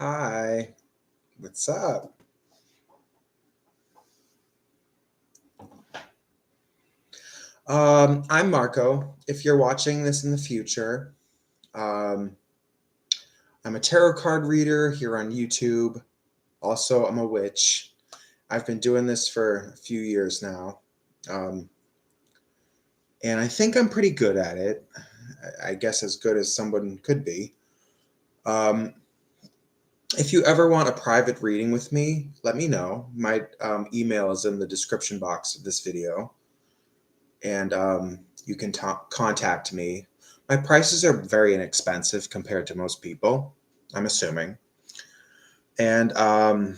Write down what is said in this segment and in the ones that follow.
Hi, what's up? I'm Marco. If you're watching this in the future, um, I'm a tarot card reader here on YouTube. Also, I'm a witch. I've been doing this for a few years now. Um, and I think I'm pretty good at it. I guess as good as someone could be. Um, if you ever want a private reading with me, let me know. My email is in the description box of this video. And you can contact me. My prices are very inexpensive compared to most people, I'm assuming. And, I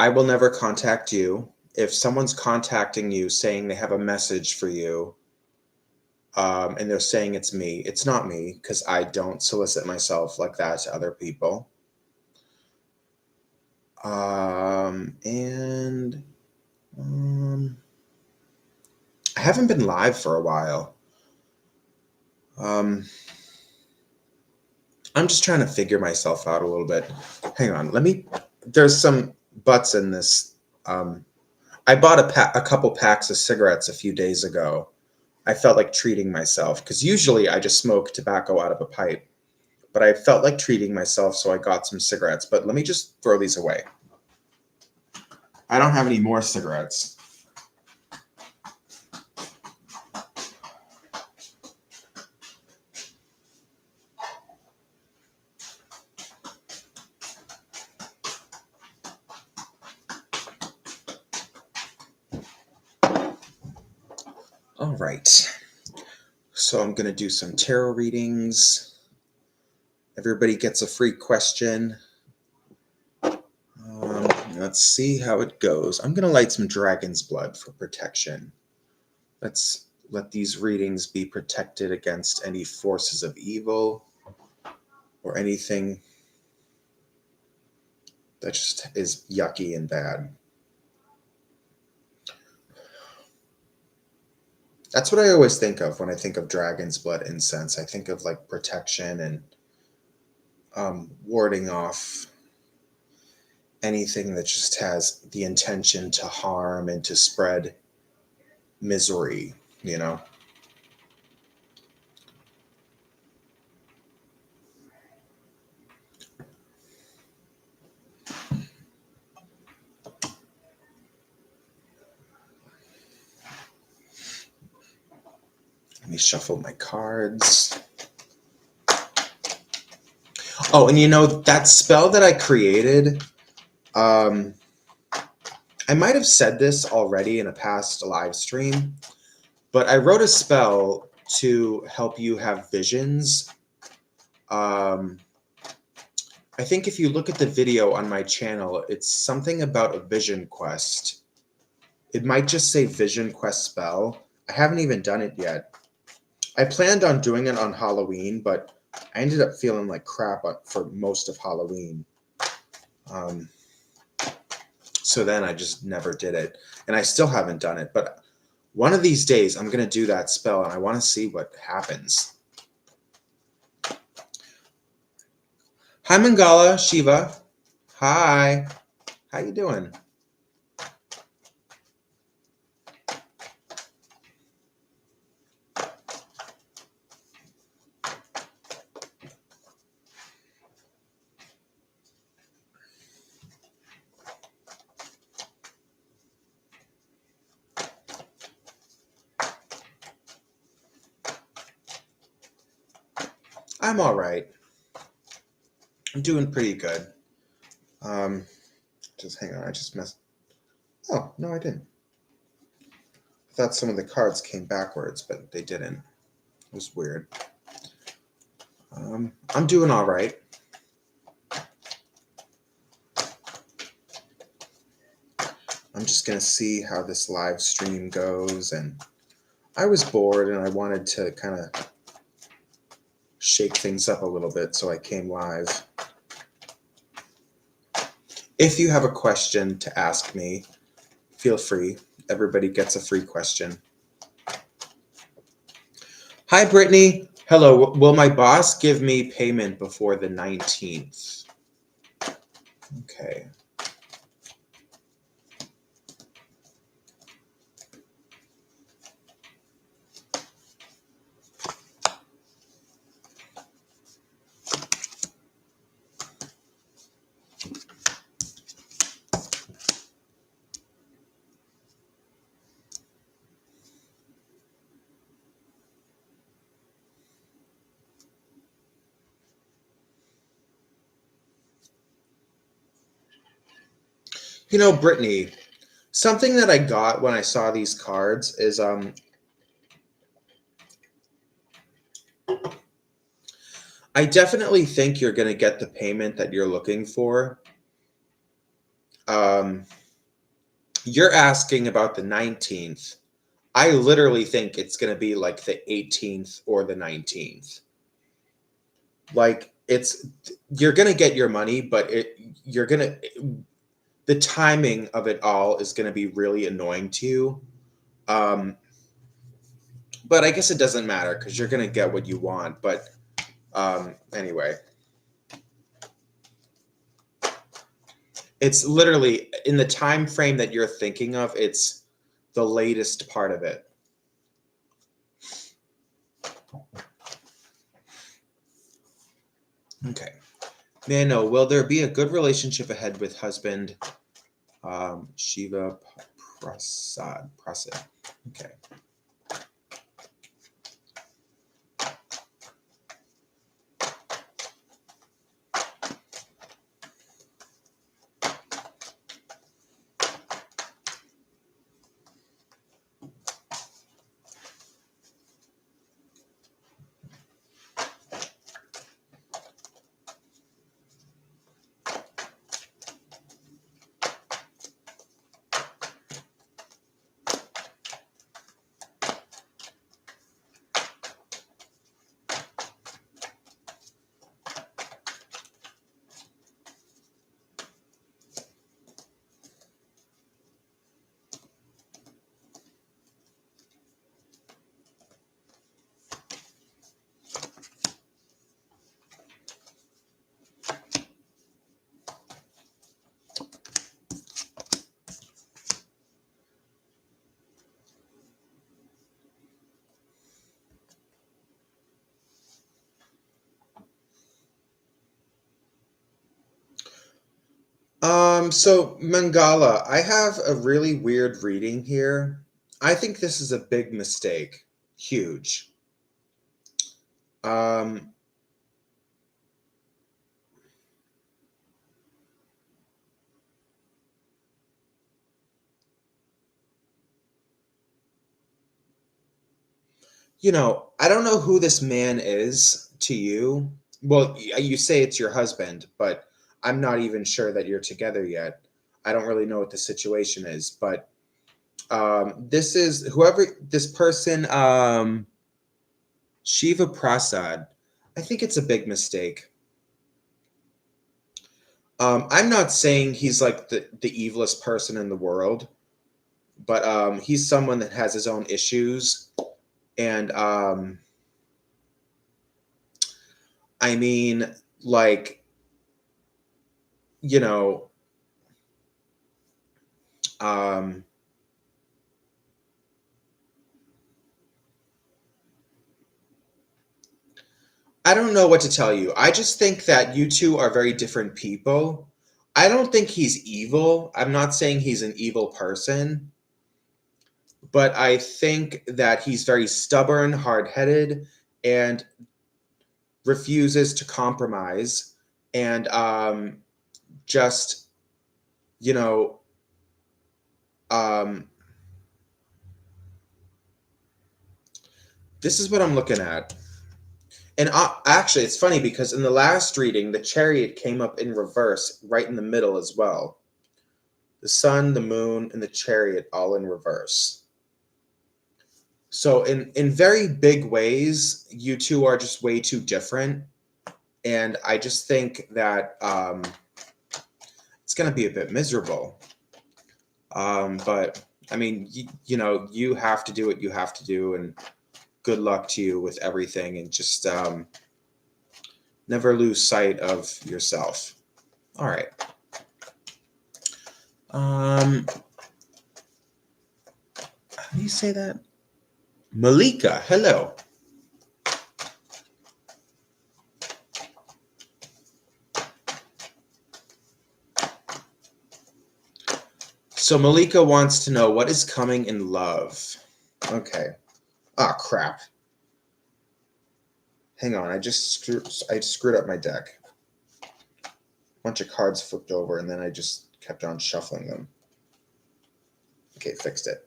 will never contact you. If someone's contacting you saying they have a message for you, and they're saying it's me, it's not me, because I don't solicit myself like that to other people. And I haven't been live for a while. I'm just trying to figure myself out a little bit. Hang on, there's some butts in this. I bought a couple packs of cigarettes a few days ago. I felt like treating myself, because usually I just smoke tobacco out of a pipe. But I felt like treating myself, so I got some cigarettes. But let me just throw these away. I don't have any more cigarettes. All right. So I'm going to do some tarot readings. Everybody gets a free question. Let's see how it goes. I'm going to light some dragon's blood for protection. Let's let these readings be protected against any forces of evil or anything that just is yucky and bad. That's what I always think of when I think of dragon's blood incense. I think of like protection and warding off anything that just has the intention to harm and to spread misery, Let me shuffle my cards. Oh, and that spell that I created, I might have said this already in a past live stream, but I wrote a spell to help you have visions. I think if you look at the video on my channel, it's something about a vision quest. It might just say vision quest spell. I haven't even done it yet. I planned on doing it on Halloween, but I ended up feeling like crap for most of Halloween. So then I just never did it. And I still haven't done it. But one of these days, I'm going to do that spell, and I want to see what happens. Hi, Mangala, Shiva. Hi. How you doing? I'm all right. I'm doing pretty good. Just hang on. I just messed. Oh, no, I didn't. I thought some of the cards came backwards, but they didn't. It was weird. I'm doing all right. I'm just going to see how this live stream goes. And I was bored and I wanted to kind of shake things up a little bit, so I came live. If you have a question to ask me, feel free. Everybody gets a free question. Hi, Brittany. Hello, will my boss give me payment before the 19th? Okay. You know, Brittany, something that I got when I saw these cards is I definitely think you're going to get the payment that you're looking for. You're asking about the 19th. I literally think it's going to be like the 18th or the 19th. Like you're going to get your money, but the timing of it all is going to be really annoying to you. But I guess it doesn't matter because you're going to get what you want. But anyway, it's literally in the time frame that you're thinking of. It's the latest part of it. Okay. Nano, will there be a good relationship ahead with husband Shiva Prasad? Okay. So Mangala, I have a really weird reading here. I think this is a big mistake. Huge. Um, I don't know who this man is to you. Well, you say it's your husband, but I'm not even sure that you're together yet. I don't really know what the situation is, but this is whoever this person, Shiva Prasad. I think it's a big mistake. I'm not saying he's like the evilest person in the world, but he's someone that has his own issues, and I mean, like, you know, um, I don't know what to tell you. I just think that you two are very different people. I don't think he's evil. I'm not saying he's an evil person, but I think that he's very stubborn, hard-headed, and refuses to compromise, and just, you know, um, this is what I'm looking at. And actually, it's funny because in the last reading, the chariot came up in reverse right in the middle as well. The sun, the moon, and the chariot all in reverse. So in very big ways, you two are just way too different. And I just think that it's going to be a bit miserable. But I mean, you have to do what you have to do. And good luck to you with everything, and just never lose sight of yourself. All right. How do you say that? Malika, hello. So Malika wants to know what is coming in love. Okay. Ah, crap. Hang on, I screwed up my deck. Bunch of cards flipped over, and then I just kept on shuffling them. Okay, fixed it.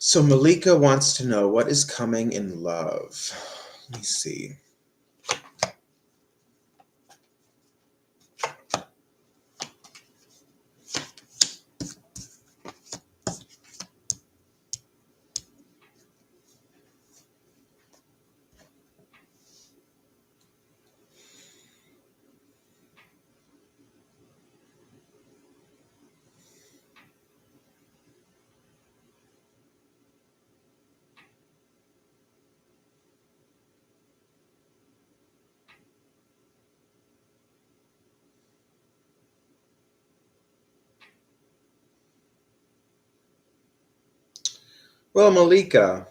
So Malika wants to know what is coming in love. Let me see. Well, Malika,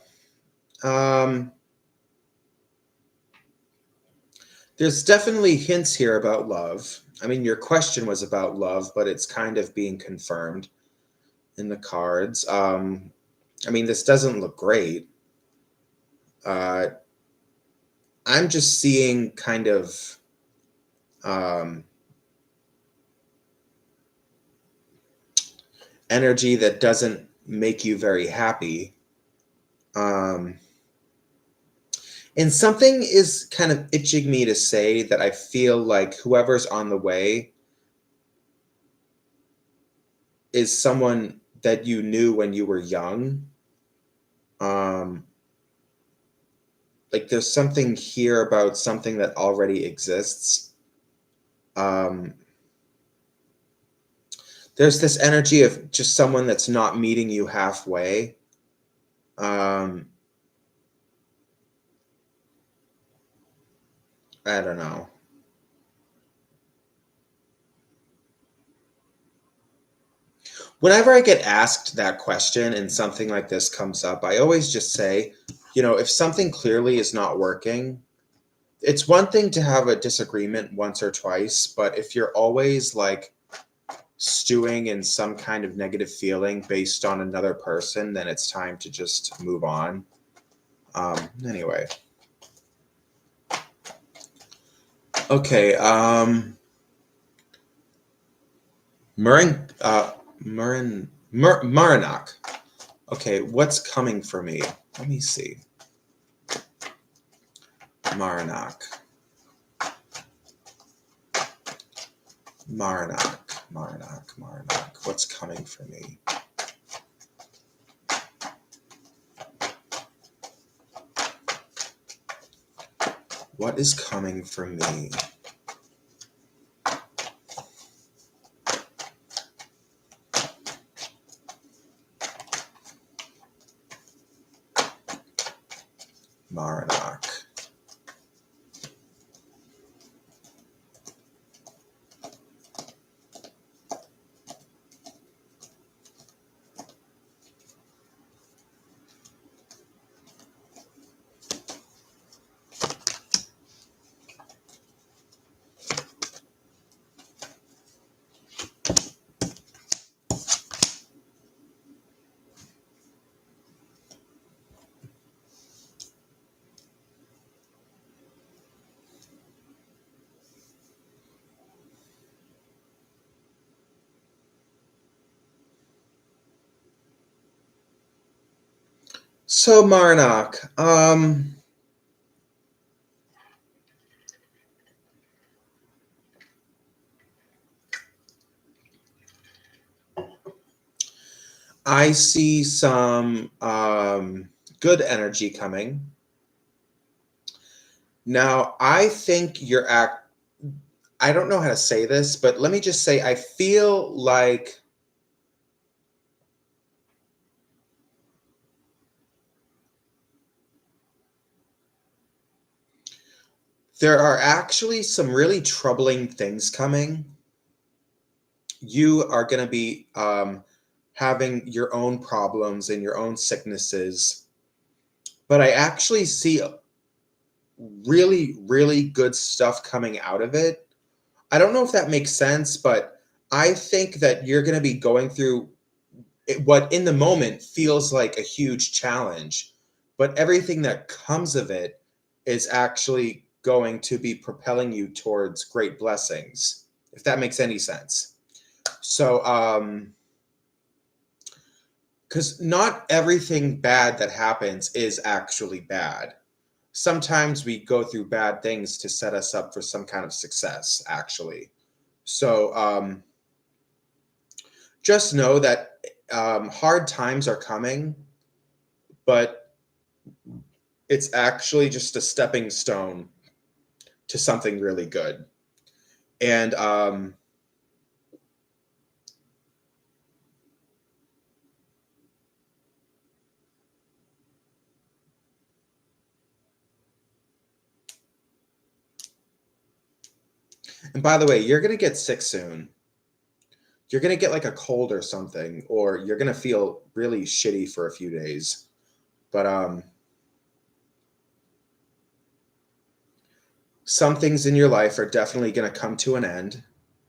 there's definitely hints here about love. I mean, your question was about love, but it's kind of being confirmed in the cards. I mean, this doesn't look great. I'm just seeing kind of energy that doesn't make you very happy. And something is kind of itching me to say that I feel like whoever's on the way is someone that you knew when you were young. Like there's something here about something that already exists. There's this energy of just someone that's not meeting you halfway. I don't know. Whenever I get asked that question and something like this comes up, I always just say, if something clearly is not working, it's one thing to have a disagreement once or twice, but if you're always like stewing in some kind of negative feeling based on another person, then it's time to just move on. Anyway. Okay, Marinak. Okay, what's coming for me? Let me see. Marinak. What's coming for me? What is coming for me? Marinak. So Marnak, I see some good energy coming. Now, I think I don't know how to say this, but let me just say I feel like there are actually some really troubling things coming. You are going to be having your own problems and your own sicknesses, but I actually see really, really good stuff coming out of it. I don't know if that makes sense, but I think that you're going to be going through what in the moment feels like a huge challenge, but everything that comes of it is actually going to be propelling you towards great blessings, if that makes any sense. So, because not everything bad that happens is actually bad. Sometimes we go through bad things to set us up for some kind of success, actually. So, just know that hard times are coming, but it's actually just a stepping stone to something really good. And and by the way, you're gonna get sick soon. You're gonna get like a cold or something, or you're gonna feel really shitty for a few days. But some things in your life are definitely gonna come to an end,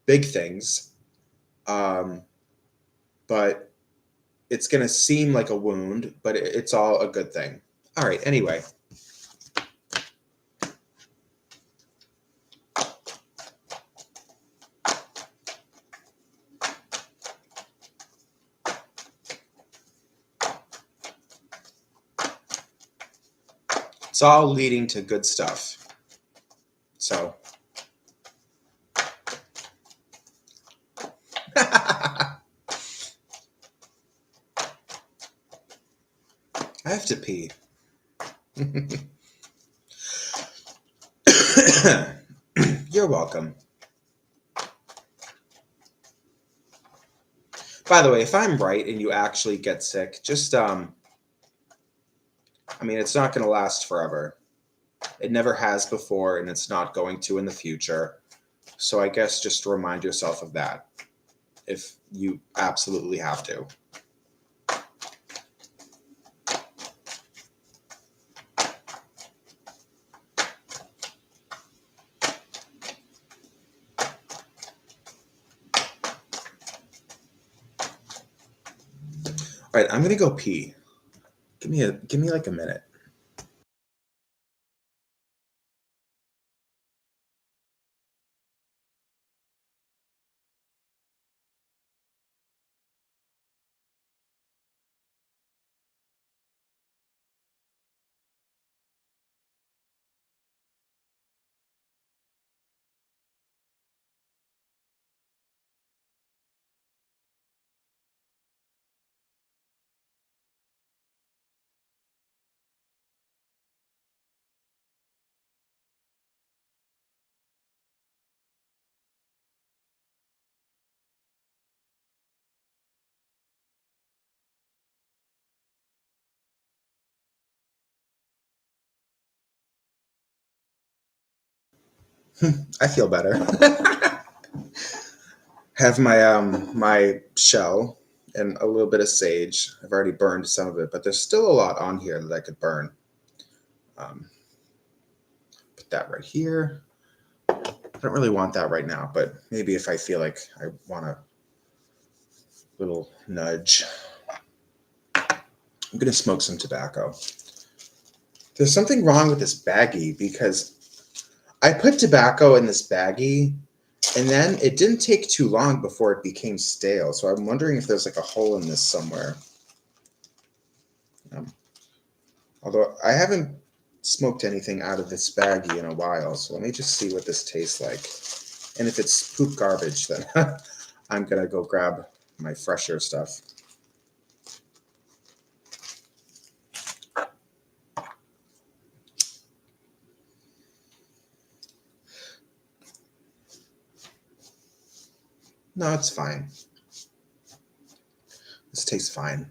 big things. Um, but it's gonna seem like a wound, but it's all a good thing. All right. Anyway, it's all leading to good stuff. So. I have to pee. You're welcome. By the way, if I'm right and you actually get sick, just I mean, it's not going to last forever. It never has before, and it's not going to in the future. So I guess just remind yourself of that if you absolutely have to. All right, I'm gonna go pee. Give me like a minute. I feel better. Have my shell and a little bit of sage. I've already burned some of it, but there's still a lot on here that I could burn. Put that right here. I don't really want that right now, but maybe if I feel like I want a little nudge. I'm gonna smoke some tobacco. There's something wrong with this baggie because I put tobacco in this baggie and then it didn't take too long before it became stale. So I'm wondering if there's like a hole in this somewhere. Although I haven't smoked anything out of this baggie in a while, so let me just see what this tastes like. And if it's poop garbage, then I'm gonna go grab my fresher stuff. No, it's fine. This tastes fine.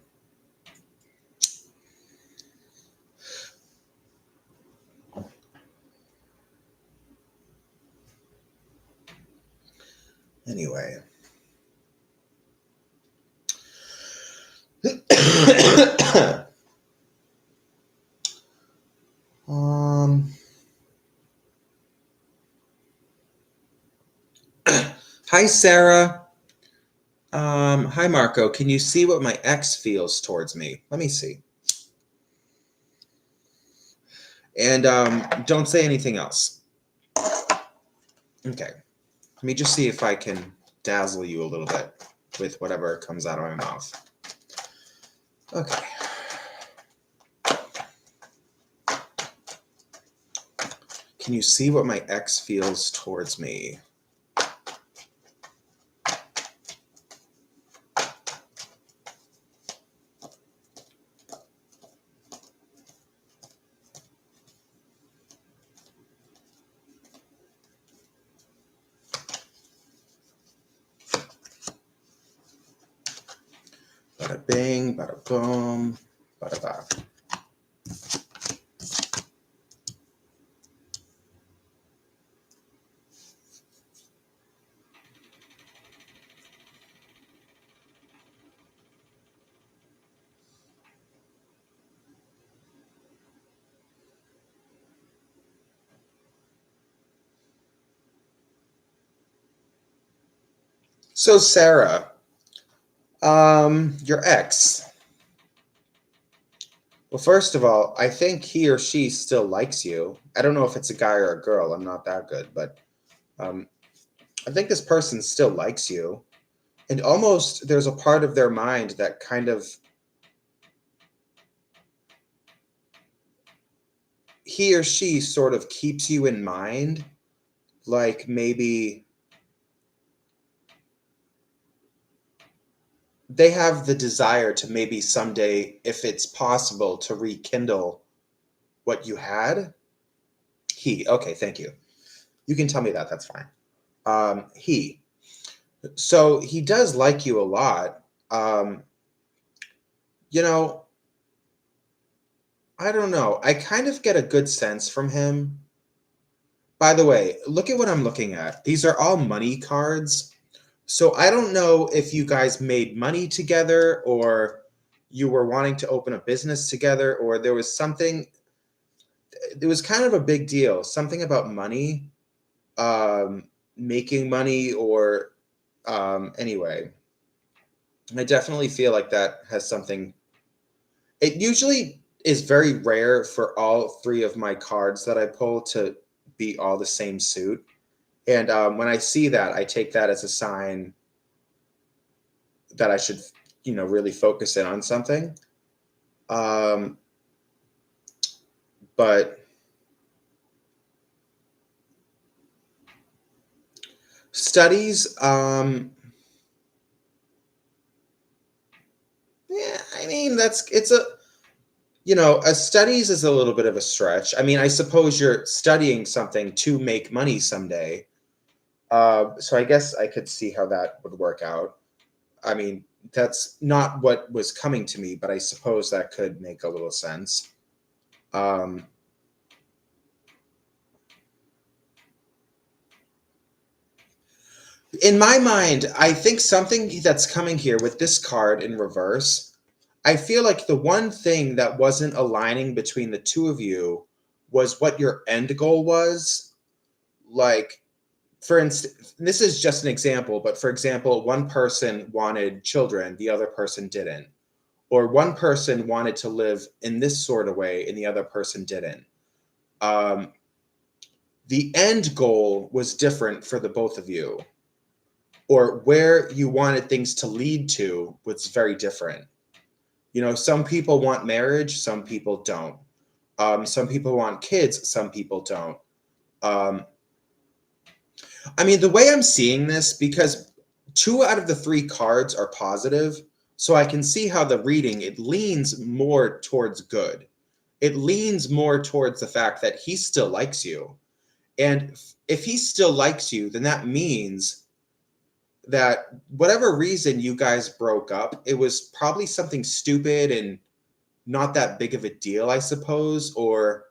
Anyway. Hi, Sarah. Hi, Marco. Can you see what my ex feels towards me? Let me see. And don't say anything else. Okay. Let me just see if I can dazzle you a little bit with whatever comes out of my mouth. Okay. Can you see what my ex feels towards me? Bada bing, bada boom, bada ba. So, Sarah, your ex. Well, first of all, I think he or she still likes you. I don't know if it's a guy or a girl. I'm not that good, but um, I think this person still likes you. And almost there's a part of their mind that kind of he or she sort of keeps you in mind. Like maybe they have the desire to maybe someday, if it's possible, to rekindle what you had. Okay, thank you. You can tell me that, that's fine. He. So he does like you a lot. Um, you know, I don't know. I kind of get a good sense from him. By the way, look at what I'm looking at. These are all money cards. So I don't know if you guys made money together or you were wanting to open a business together or there was something, it was kind of a big deal, something about money, making money or anyway. I definitely feel like that has something. It usually is very rare for all three of my cards that I pull to be all the same suit. And when I see that, I take that as a sign that I should, really focus in on something. Um, but studies, yeah, I mean, a studies is a little bit of a stretch. I mean, I suppose you're studying something to make money someday. So I guess I could see how that would work out. I mean, that's not what was coming to me, but I suppose that could make a little sense. Um, in my mind, I think something that's coming here with this card in reverse, I feel like the one thing that wasn't aligning between the two of you was what your end goal was. Like, for instance, this is just an example, but for example, one person wanted children, the other person didn't. Or one person wanted to live in this sort of way and the other person didn't. Um, the end goal was different for the both of you, or where you wanted things to lead to was very different. Some people want marriage, some people don't. Some people want kids, some people don't. I mean, the way I'm seeing this, because 2 out of the 3 cards are positive, so I can see how the reading, it leans more towards good. It leans more towards the fact that he still likes you. And if he still likes you, then that means that whatever reason you guys broke up, it was probably something stupid and not that big of a deal, I suppose, or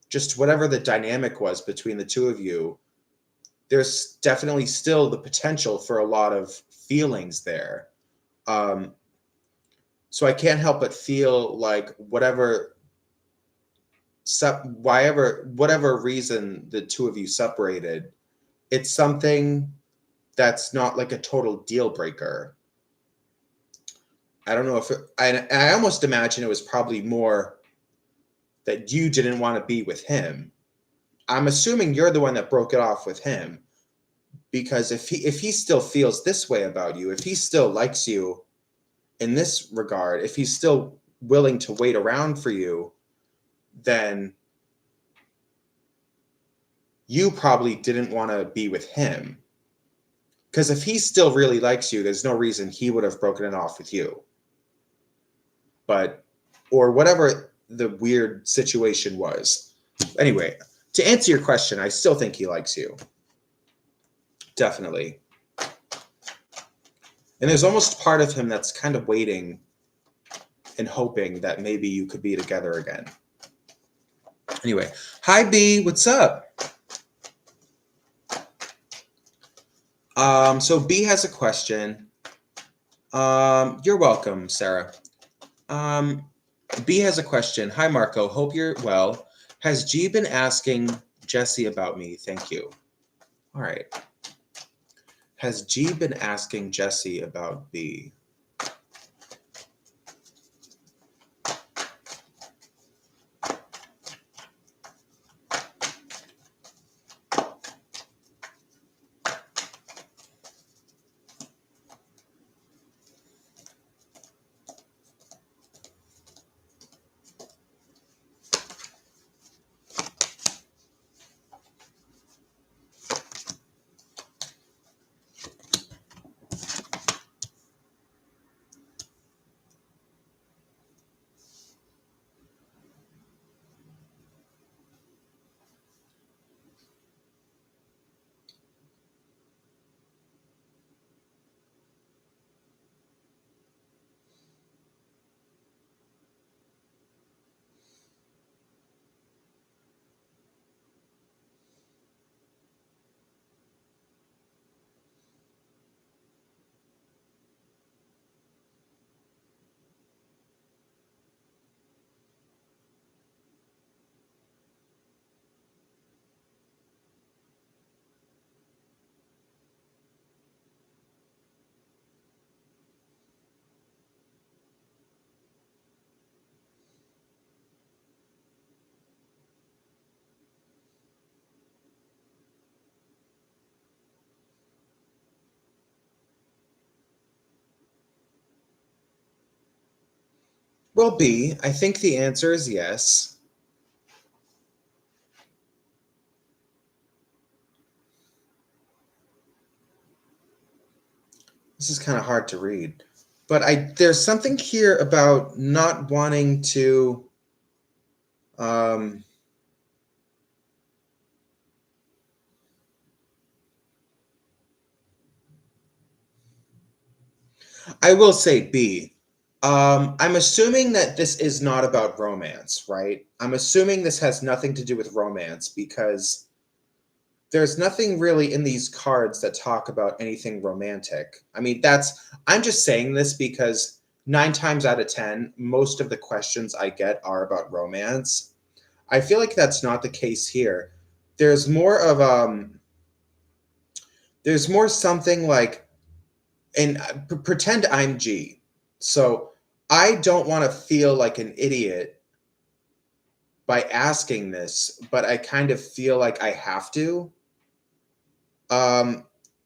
just whatever the dynamic was between the two of you. There's definitely still the potential for a lot of feelings there. So I can't help but feel like whatever reason the two of you separated, it's something that's not like a total deal breaker. I don't know if I almost imagine it was probably more that you didn't want to be with him. I'm assuming you're the one that broke it off with him, because if he still feels this way about you, if he still likes you in this regard, if he's still willing to wait around for you, then you probably didn't want to be with him. Because if he still really likes you, there's no reason he would have broken it off with you. But, or whatever the weird situation was. Anyway, to answer your question, I still think he likes you. Definitely. And there's almost part of him that's kind of waiting and hoping that maybe you could be together again. Anyway, hi B, what's up? So B has a question. You're welcome, Sarah. B has a question. Hi, Marco. Hope you're well. Has G been asking Jesse about me? Thank you. All right. Has G been asking Jesse about B? Well, B, I think the answer is yes. This is kind of hard to read, but there's something here about not wanting to I will say B. I'm assuming that this is not about romance, right? I'm assuming this has nothing to do with romance, because there's nothing really in these cards that talk about anything romantic. I mean, I'm just saying this because 9 times out of 10, most of the questions I get are about romance. I feel like that's not the case here. There's more of there's more something like, and pretend I'm G. So I don't want to feel like an idiot by asking this, but I kind of feel like I have to.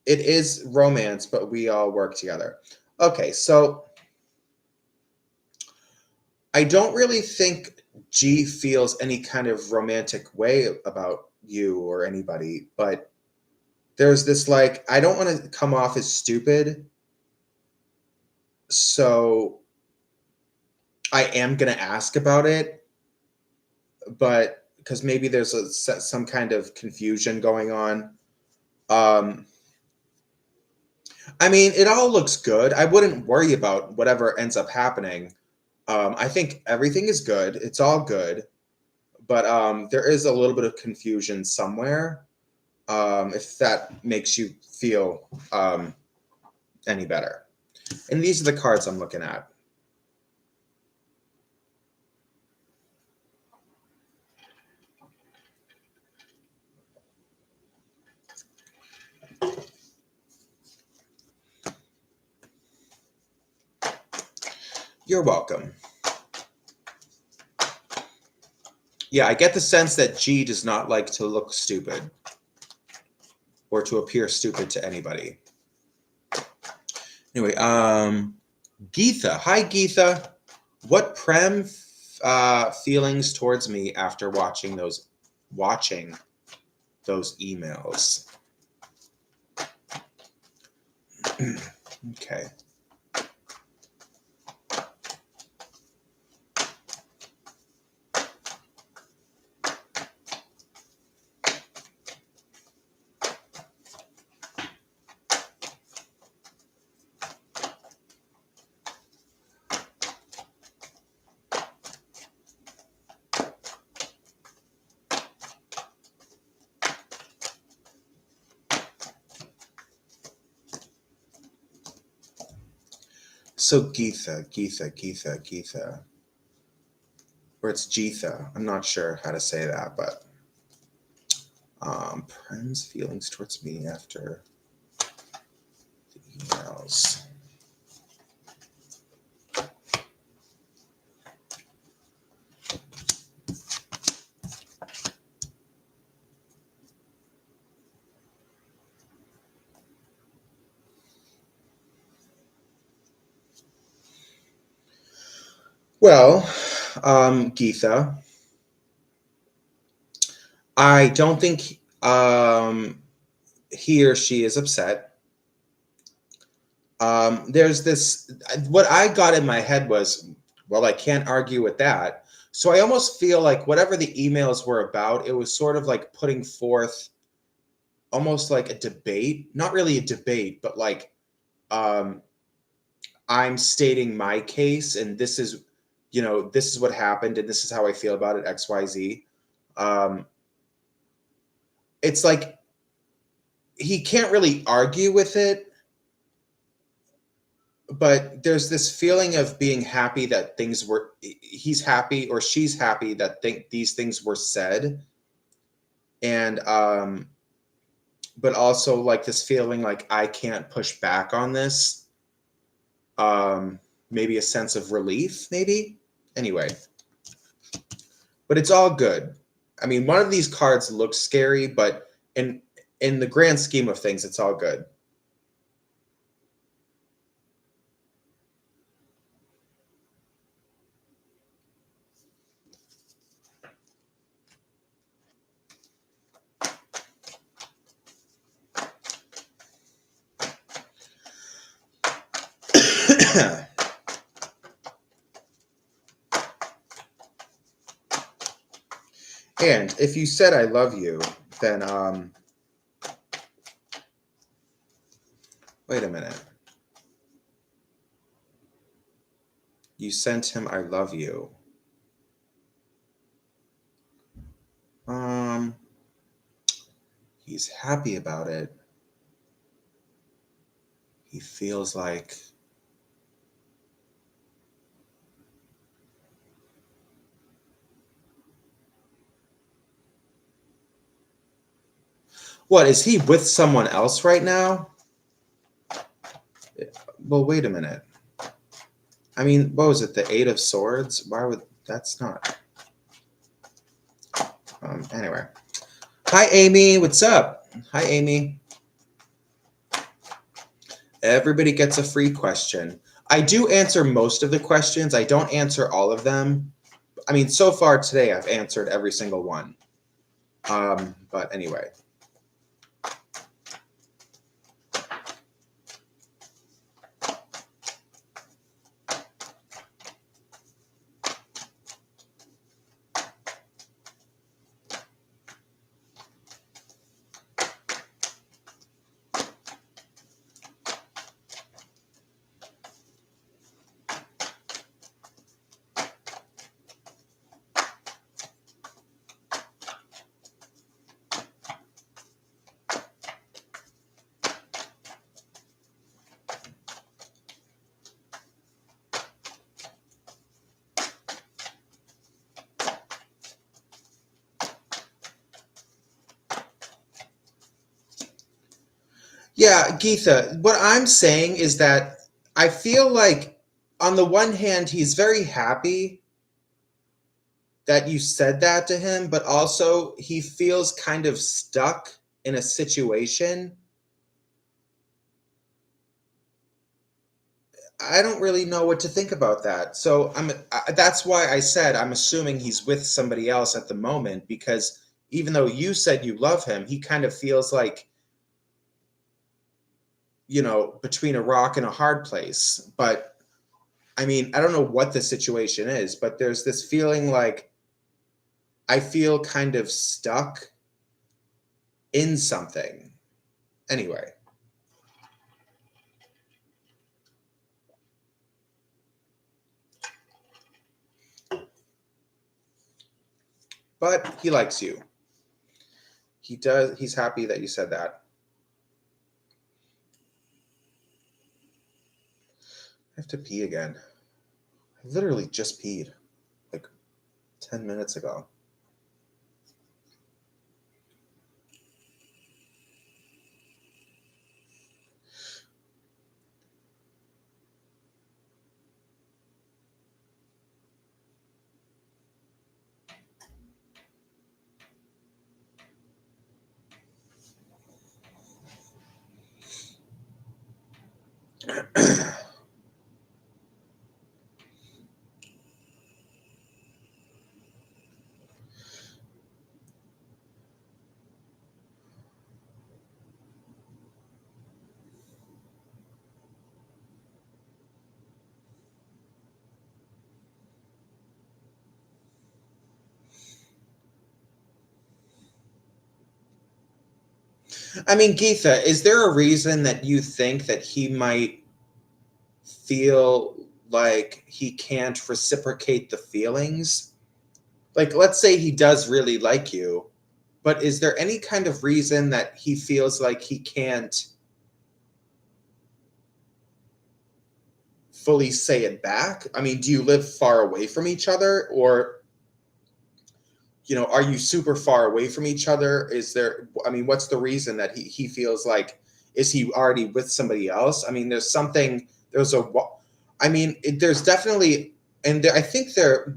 It is romance, but we all work together. Okay, so I don't really think G feels any kind of romantic way about you or anybody, but there's this like, I don't want to come off as stupid, so I am going to ask about it, but because maybe there's some kind of confusion going on. I mean, it all looks good. I wouldn't worry about whatever ends up happening. I think everything is good. It's all good. But there is a little bit of confusion somewhere, if that makes you feel any better. And these are the cards I'm looking at. You're welcome. Yeah, I get the sense that G does not like to look stupid or to appear stupid to anybody. Anyway, Geetha. Hi, Geetha. What prem feelings towards me after watching those emails? Okay. So Geetha. Or it's Geetha. I'm not sure how to say that, but Prem's feelings towards me after the emails. Well, Geetha, I don't think he or she is upset. There's this, what I got in my head was, well, I can't argue with that. So I almost feel like whatever the emails were about, it was sort of like putting forth almost like a debate, not really a debate, but like I'm stating my case, and this is, this is what happened, and this is how I feel about it, XYZ. It's like he can't really argue with it, but there's this feeling of being happy that he's happy or she's happy that these things were said. And, but also like this feeling like I can't push back on this. Maybe a sense of relief, maybe. Anyway, but it's all good. I mean, one of these cards looks scary, but in the grand scheme of things, it's all good. And if you said I love you, then wait a minute. You sent him I love you. He's happy about it. He feels like what, is he with someone else right now? Well, wait a minute. I mean, what was it? The Eight of Swords? Why would that's not? Anyway. Hi, Amy. What's up? Hi, Amy. Everybody gets a free question. I do answer most of the questions. I don't answer all of them. I mean, so far today, I've answered every single one. But anyway. Yeah, Geetha, what I'm saying is that I feel like on the one hand, he's very happy that you said that to him, but also he feels kind of stuck in a situation. I don't really know what to think about that. So that's why I said I'm assuming he's with somebody else at the moment, because even though you said you love him, he kind of feels like, between a rock and a hard place. But I mean, I don't know what the situation is, but there's this feeling like I feel kind of stuck in something. Anyway. But he likes you. He does. He's happy that you said that. I have to pee again. I literally just peed like 10 minutes ago. I mean, Geetha, is there a reason that you think that he might feel like he can't reciprocate the feelings? Like, let's say he does really like you, but is there any kind of reason that he feels like he can't fully say it back? I mean, do you live far away from each other, or are you super far away from each other? Is there, I mean, what's the reason that he feels like, is he already with somebody else? I mean, there's definitely, and I think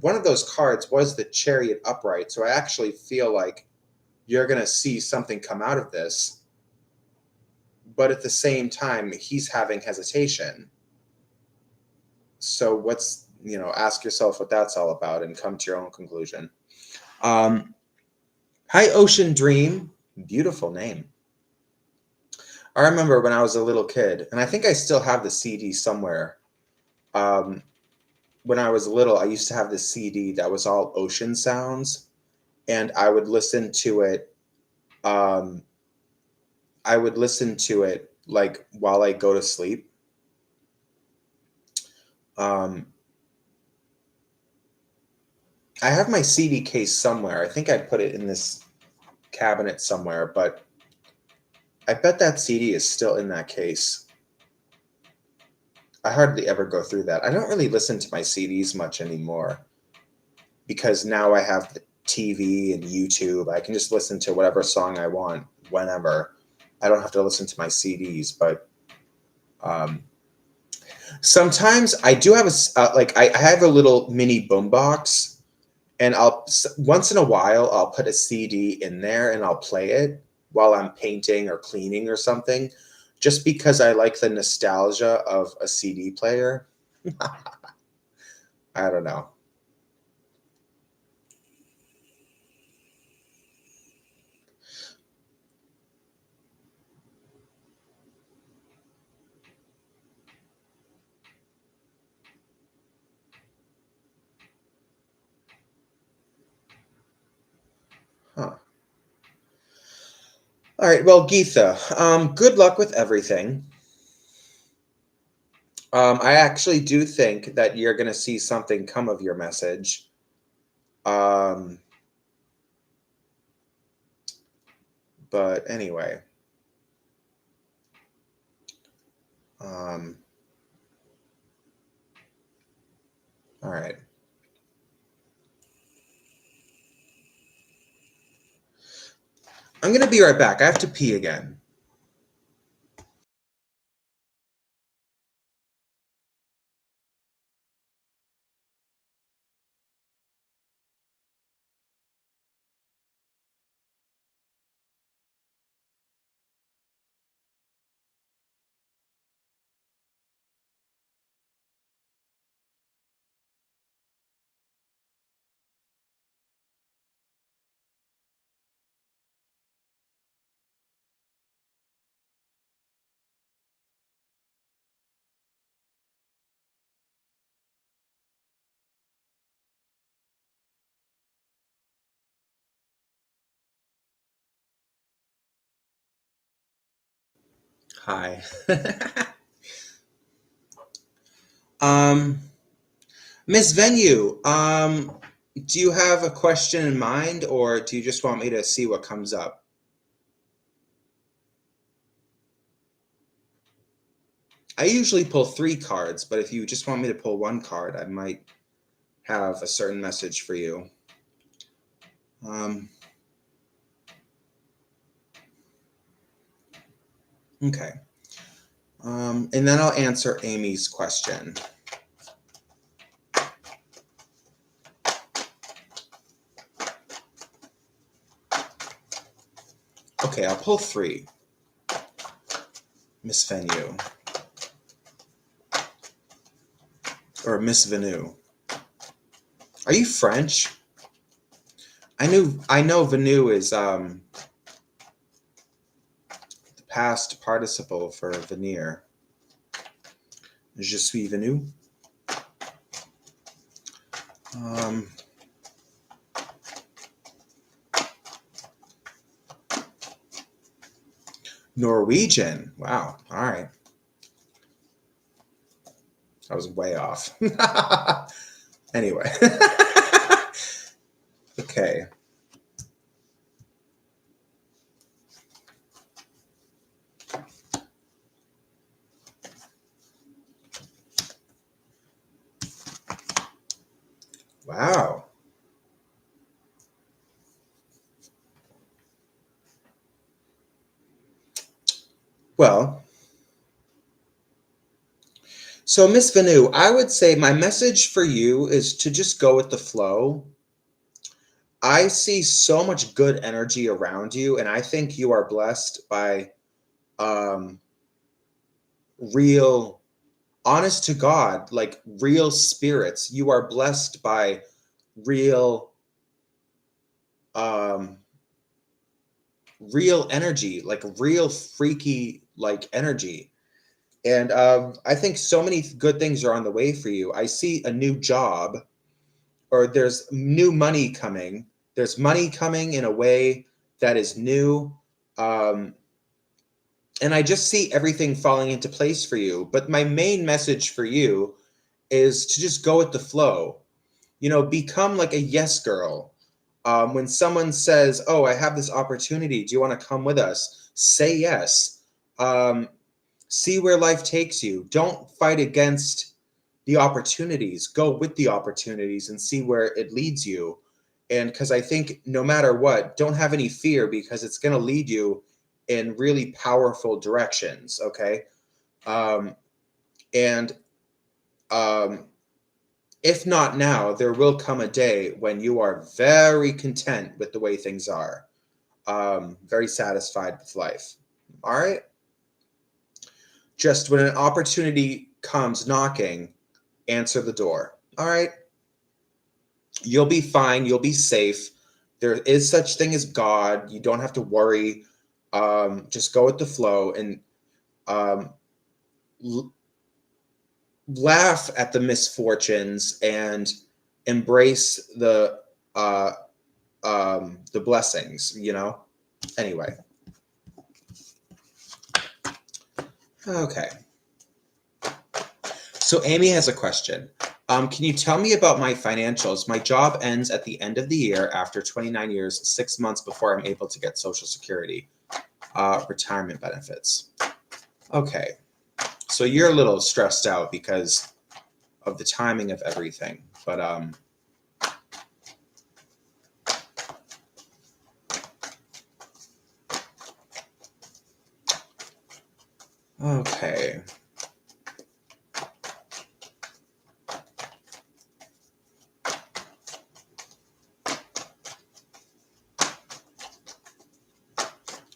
one of those cards was the Chariot upright. So I actually feel like you're going to see something come out of this. But at the same time, he's having hesitation. So ask yourself what that's all about and come to your own conclusion. Hi, Ocean Dream. Beautiful name. I remember when I was a little kid, and I think I still have the CD somewhere. When I was little, I used to have this CD that was all ocean sounds, and I would listen to it. I would listen to it like while I go to sleep. I have my CD case somewhere. I think I'd put it in this cabinet somewhere, but I bet that CD is still in that case. I hardly ever go through that. I don't really listen to my CDs much anymore because now I have the TV and YouTube. I can just listen to whatever song I want whenever. I don't have to listen to my CDs, but sometimes I do have I have a little mini boombox, and once in a while I'll put a CD in there and I'll play it while I'm painting or cleaning or something, just because I like the nostalgia of a CD player. I don't know. Huh. All right, well, Geetha, good luck with everything. I actually do think that you're going to see something come of your message. But anyway. All right. I'm going to be right back. I have to pee again. Hi. Miss Venue, do you have a question in mind, or do you just want me to see what comes up? I usually pull 3 cards, but if you just want me to pull 1 card, I might have a certain message for you. Okay. And then I'll answer Amy's question. Okay, I'll pull 3. Miss Venue. Or Miss Venue. Are you French? I know Venue is the past participle for venir. Je suis venu. Norwegian. Wow. All right. I was way off. Anyway. Okay. Wow. Well, so Miss Vanu, I would say my message for you is to just go with the flow. I see so much good energy around you, and I think you are blessed by real, honest to God, like real spirits. You are blessed by real um real energy, like real freaky like energy. And I think so many good things are on the way for you. I see a new job, or there's new money coming. There's money coming in a way that is new. Um, and I just see everything falling into place for you. But my main message for you is to just go with the flow. You know, become like a yes girl. When someone says, "Oh, I have this opportunity. Do you want to come with us?" Say yes. See where life takes you. Don't fight against the opportunities. Go with the opportunities and see where it leads you. And because I think no matter what, don't have any fear, because it's going to lead you in really powerful directions. Okay. And if not now, there will come a day when you are very content with the way things are, very satisfied with life. All right. Just when an opportunity comes knocking, answer the door. All right. You'll be fine. You'll be safe. There is such thing as God. You don't have to worry. Just go with the flow and um, laugh at the misfortunes and embrace the the blessings, you know? Anyway. Okay. So Amy has a question. Can you tell me about my financials? My job ends at the end of the year after 29 years, 6 months before I'm able to get Social Security, retirement benefits. Okay. So you're a little stressed out because of the timing of everything, but okay.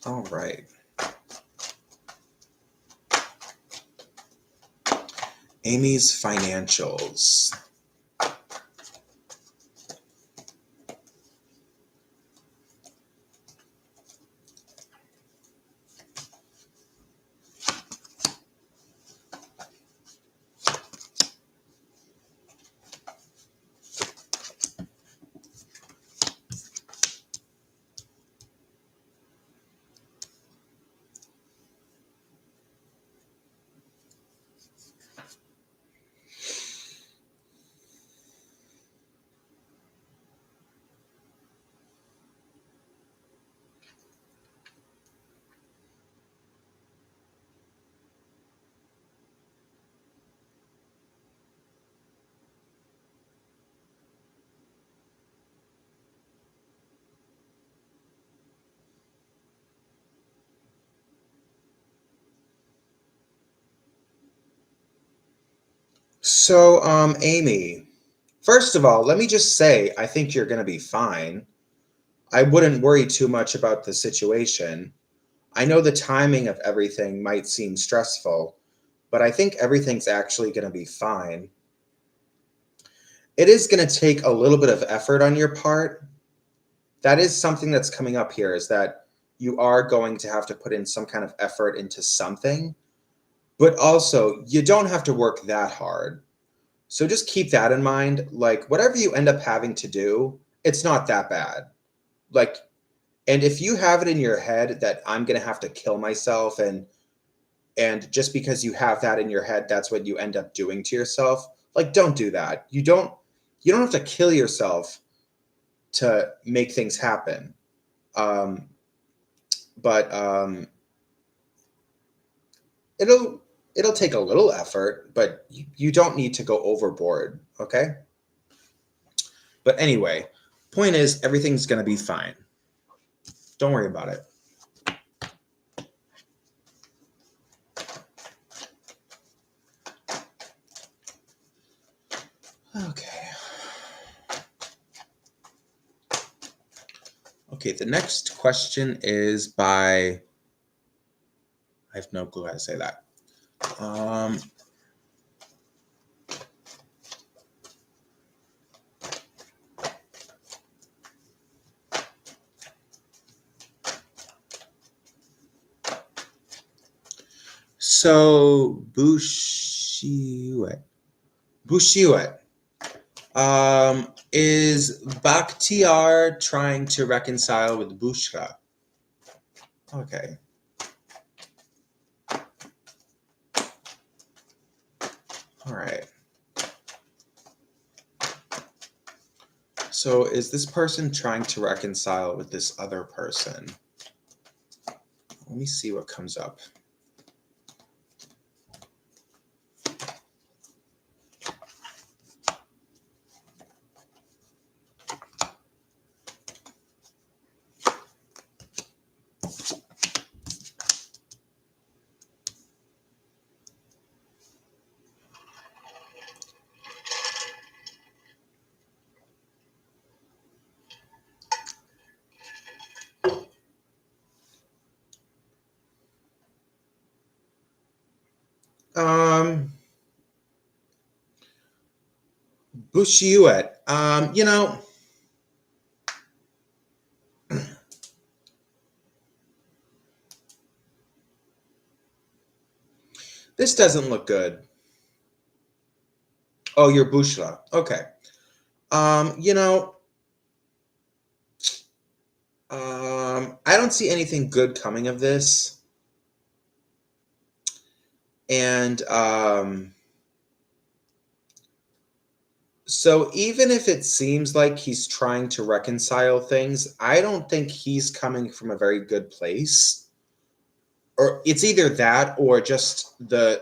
All right. Amy's financials. So, Amy, first of all, let me just say, I think you're going to be fine. I wouldn't worry too much about the situation. I know the timing of everything might seem stressful, but I think everything's actually going to be fine. It is going to take a little bit of effort on your part. That is something that's coming up here, is that you are going to have to put in some kind of effort into something, but also you don't have to work that hard. So just keep that in mind. Like, whatever you end up having to do, it's not that bad. Like, and if you have it in your head that I'm going to have to kill myself, and just because you have that in your head, that's what you end up doing to yourself, like, don't do that. You don't have to kill yourself to make things happen. Um, but it'll take a little effort, but you don't need to go overboard, okay? But anyway, point is, everything's going to be fine. Don't worry about it. Okay. Okay, the next question is by, I have no clue how to say that. So Bushiwet. Is Bakhtiar trying to reconcile with Bushra? Okay. All right. So is this person trying to reconcile with this other person? Let me see what comes up. Bushiwet. This doesn't look good. Oh, you're Bushra. Okay. You know, I don't see anything good coming of this. And so even if it seems like he's trying to reconcile things, I don't think he's coming from a very good place. Or it's either that or just the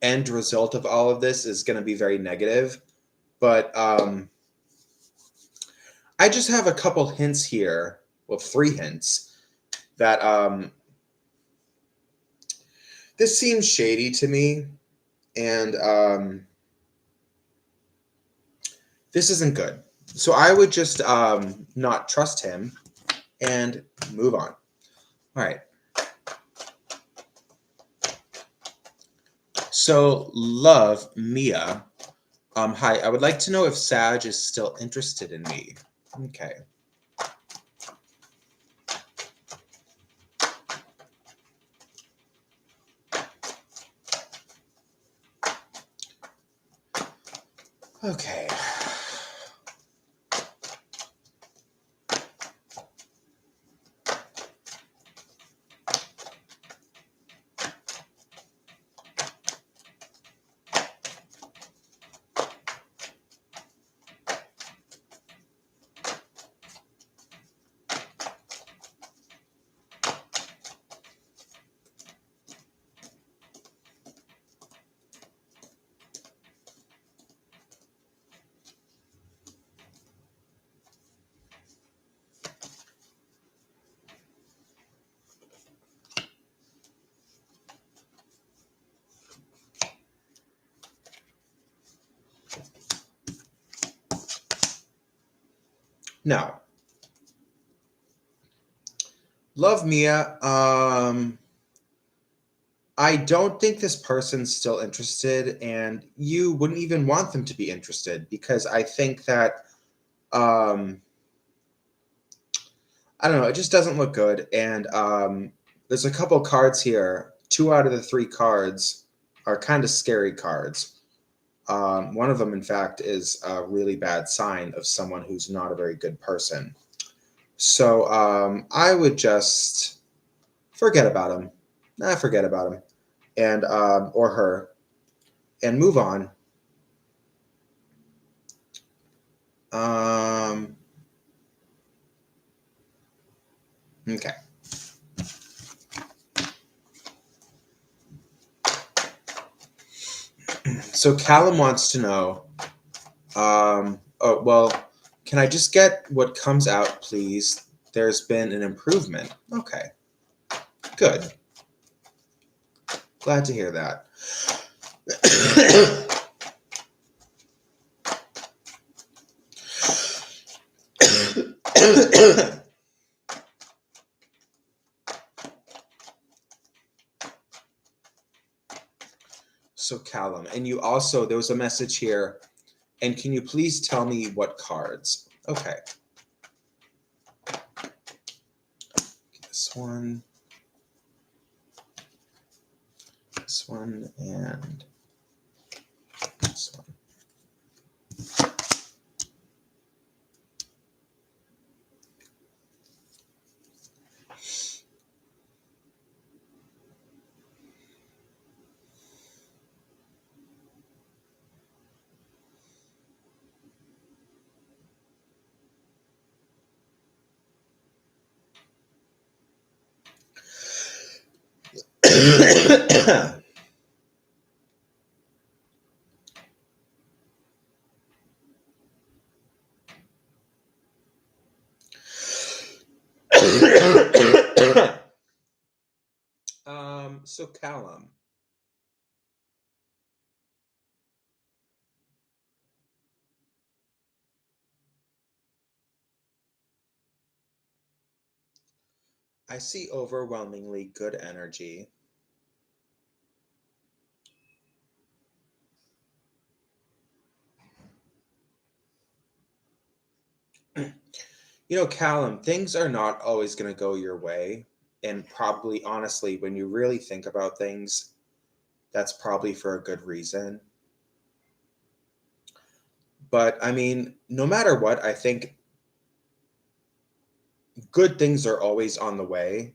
end result of all of this is going to be very negative. But I just have a couple hints here, well, 3 hints, that this seems shady to me, and this isn't good. So I would just not trust him and move on. All right. So, love, Mia. Hi, I would like to know if Sag is still interested in me. Okay. Okay. Now, love, Mia. I don't think this person's still interested, and you wouldn't even want them to be interested because I think that I don't know, it just doesn't look good. And there's a couple cards here. 2 out of the 3 cards are kind of scary cards. One of them, in fact, is a really bad sign of someone who's not a very good person. So I would just forget about him. Forget about him, and or her, and move on. Okay. So Callum wants to know, oh, well, can I just get what comes out, please? There's been an improvement. Okay, good. Glad to hear that. So Callum, and you also, there was a message here, and can you please tell me what cards? Okay. This one, and this one. So Callum, I see overwhelmingly good energy. Callum, things are not always going to go your way. And probably, honestly, when you really think about things, that's probably for a good reason. But I mean, no matter what, I think good things are always on the way.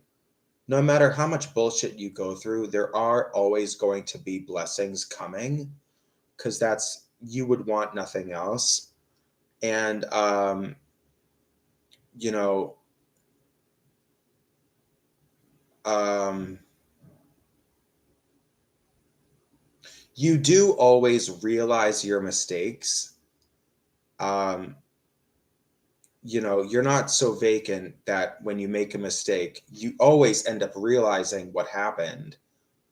No matter how much bullshit you go through, there are always going to be blessings coming, because that's, you would want nothing else. And you know, um you do always realize your mistakes. um you're not so vacant that when you make a mistake, you always end up realizing what happened.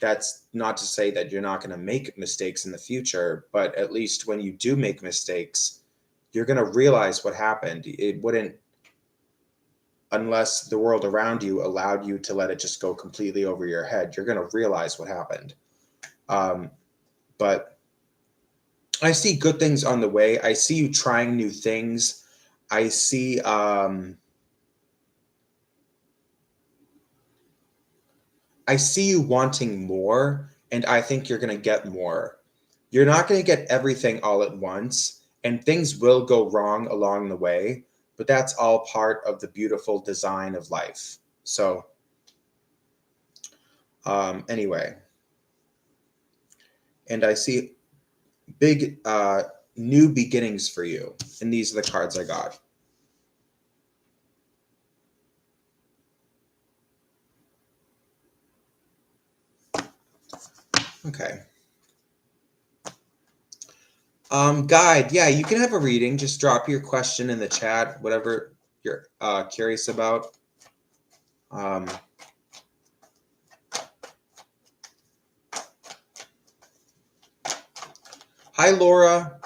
That's not to say that you're not going to make mistakes in the future, but at least when you do make mistakes, you're going to realize what happened. It wouldn't, unless the world around you allowed you to let it just go completely over your head, you're going to realize what happened. But I see good things on the way. I see you trying new things. I see you wanting more, and I think you're going to get more. You're not going to get everything all at once, and things will go wrong along the way, but that's all part of the beautiful design of life. So, anyway, and I see big new beginnings for you, and these are the cards I got. Okay. Guide, yeah, you can have a reading. Just drop your question in the chat, whatever you're curious about. Hi, Laura.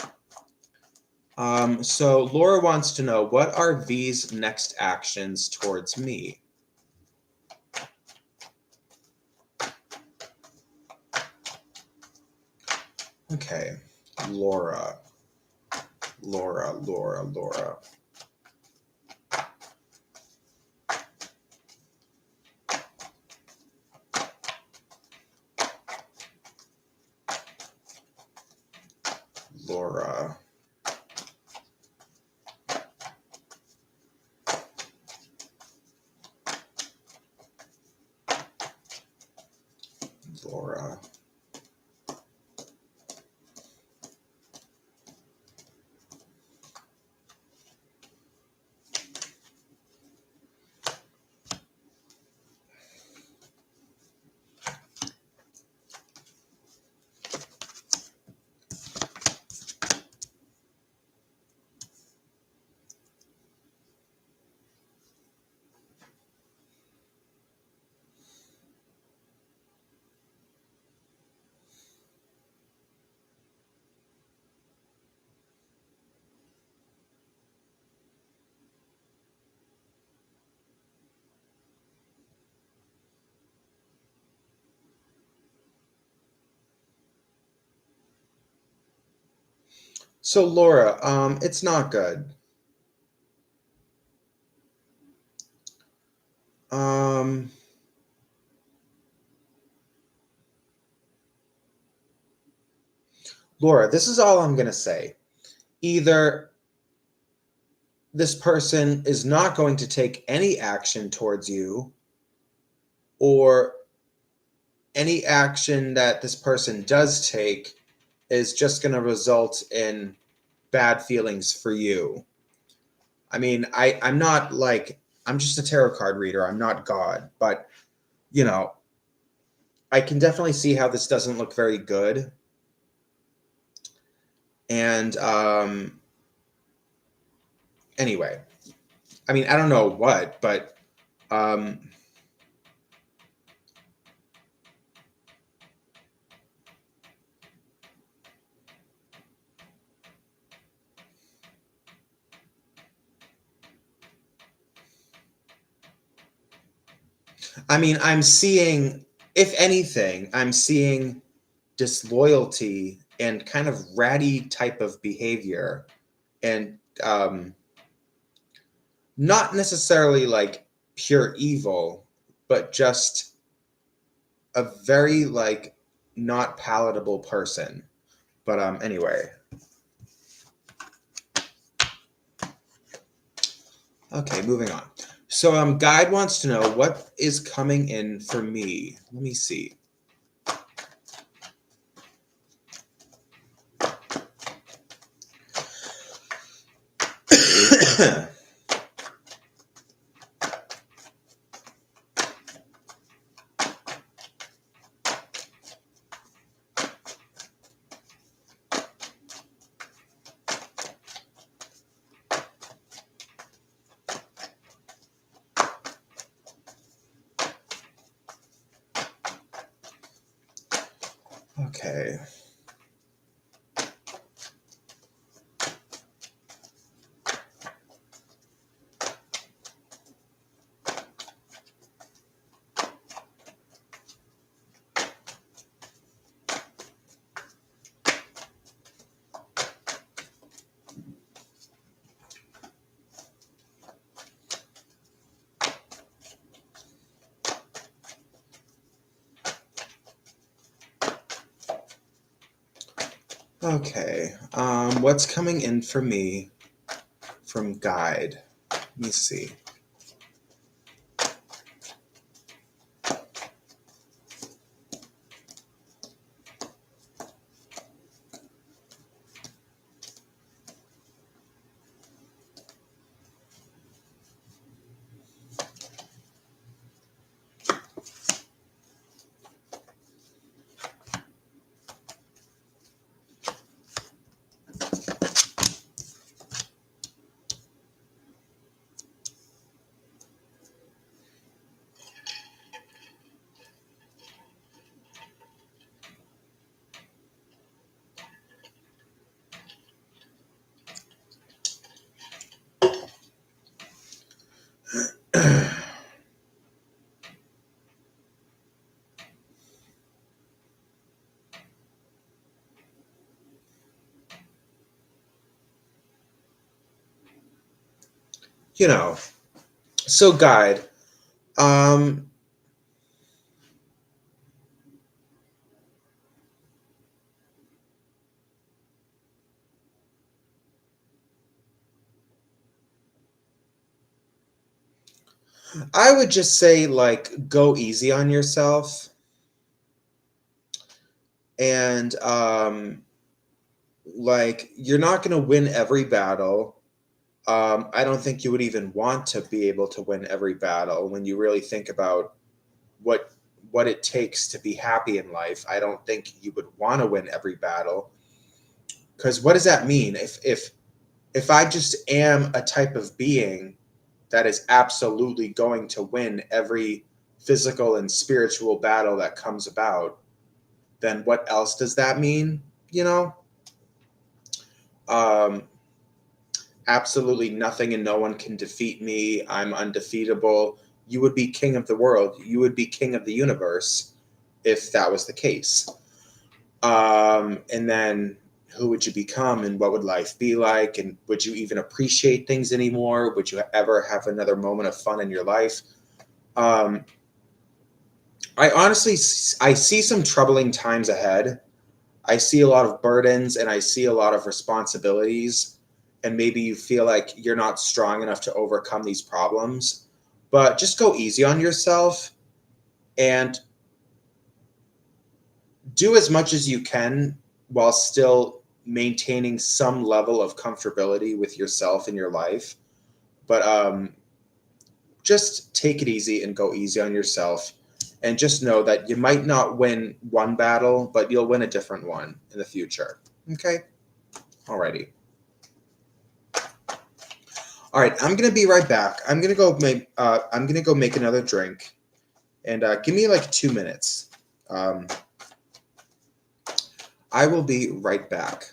So Laura wants to know, what are V's next actions towards me? Okay, Laura. Laura. Laura. Laura. So Laura, it's not good. Laura, this is all I'm gonna say. Either this person is not going to take any action towards you, or any action that this person does take is just going to result in bad feelings for you. I mean, I'm not like, I'm just a tarot card reader. I'm not God, but I can definitely see how this doesn't look very good. And anyway, I mean, I don't know what, but I mean, I'm seeing, if anything, I'm seeing disloyalty and kind of ratty type of behavior, and not necessarily like pure evil, but just a very like not palatable person. But anyway. Okay, moving on. So Guide wants to know what is coming in for me. Let me see. Okay. Okay. What's coming in for me from Guide? Let me see. You know, so Guide, um, I would just say, like, go easy on yourself. And, like, you're not going to win every battle. I don't think you would even want to be able to win every battle when you really think about what what it takes to be happy in life. I don't think you would want to win every battle, because what does that mean? If I just am a type of being that is absolutely going to win every physical and spiritual battle that comes about, then what else does that mean? You know, um, absolutely nothing and no one can defeat me. I'm undefeatable. You would be king of the world. You would be king of the universe if that was the case. And then who would you become and what would life be like? And would you even appreciate things anymore? Would you ever have another moment of fun in your life? Um, I honestly, I see some troubling times ahead. I see a lot of burdens and I see a lot of responsibilities. And maybe you feel like you're not strong enough to overcome these problems. But just go easy on yourself and do as much as you can while still maintaining some level of comfortability with yourself and your life. But just take it easy and go easy on yourself. And just know that you might not win one battle, but you'll win a different one in the future. Okay? Alrighty. All right, I'm gonna be right back. I'm gonna go make another drink, and give me like 2 minutes. Um, I will be right back.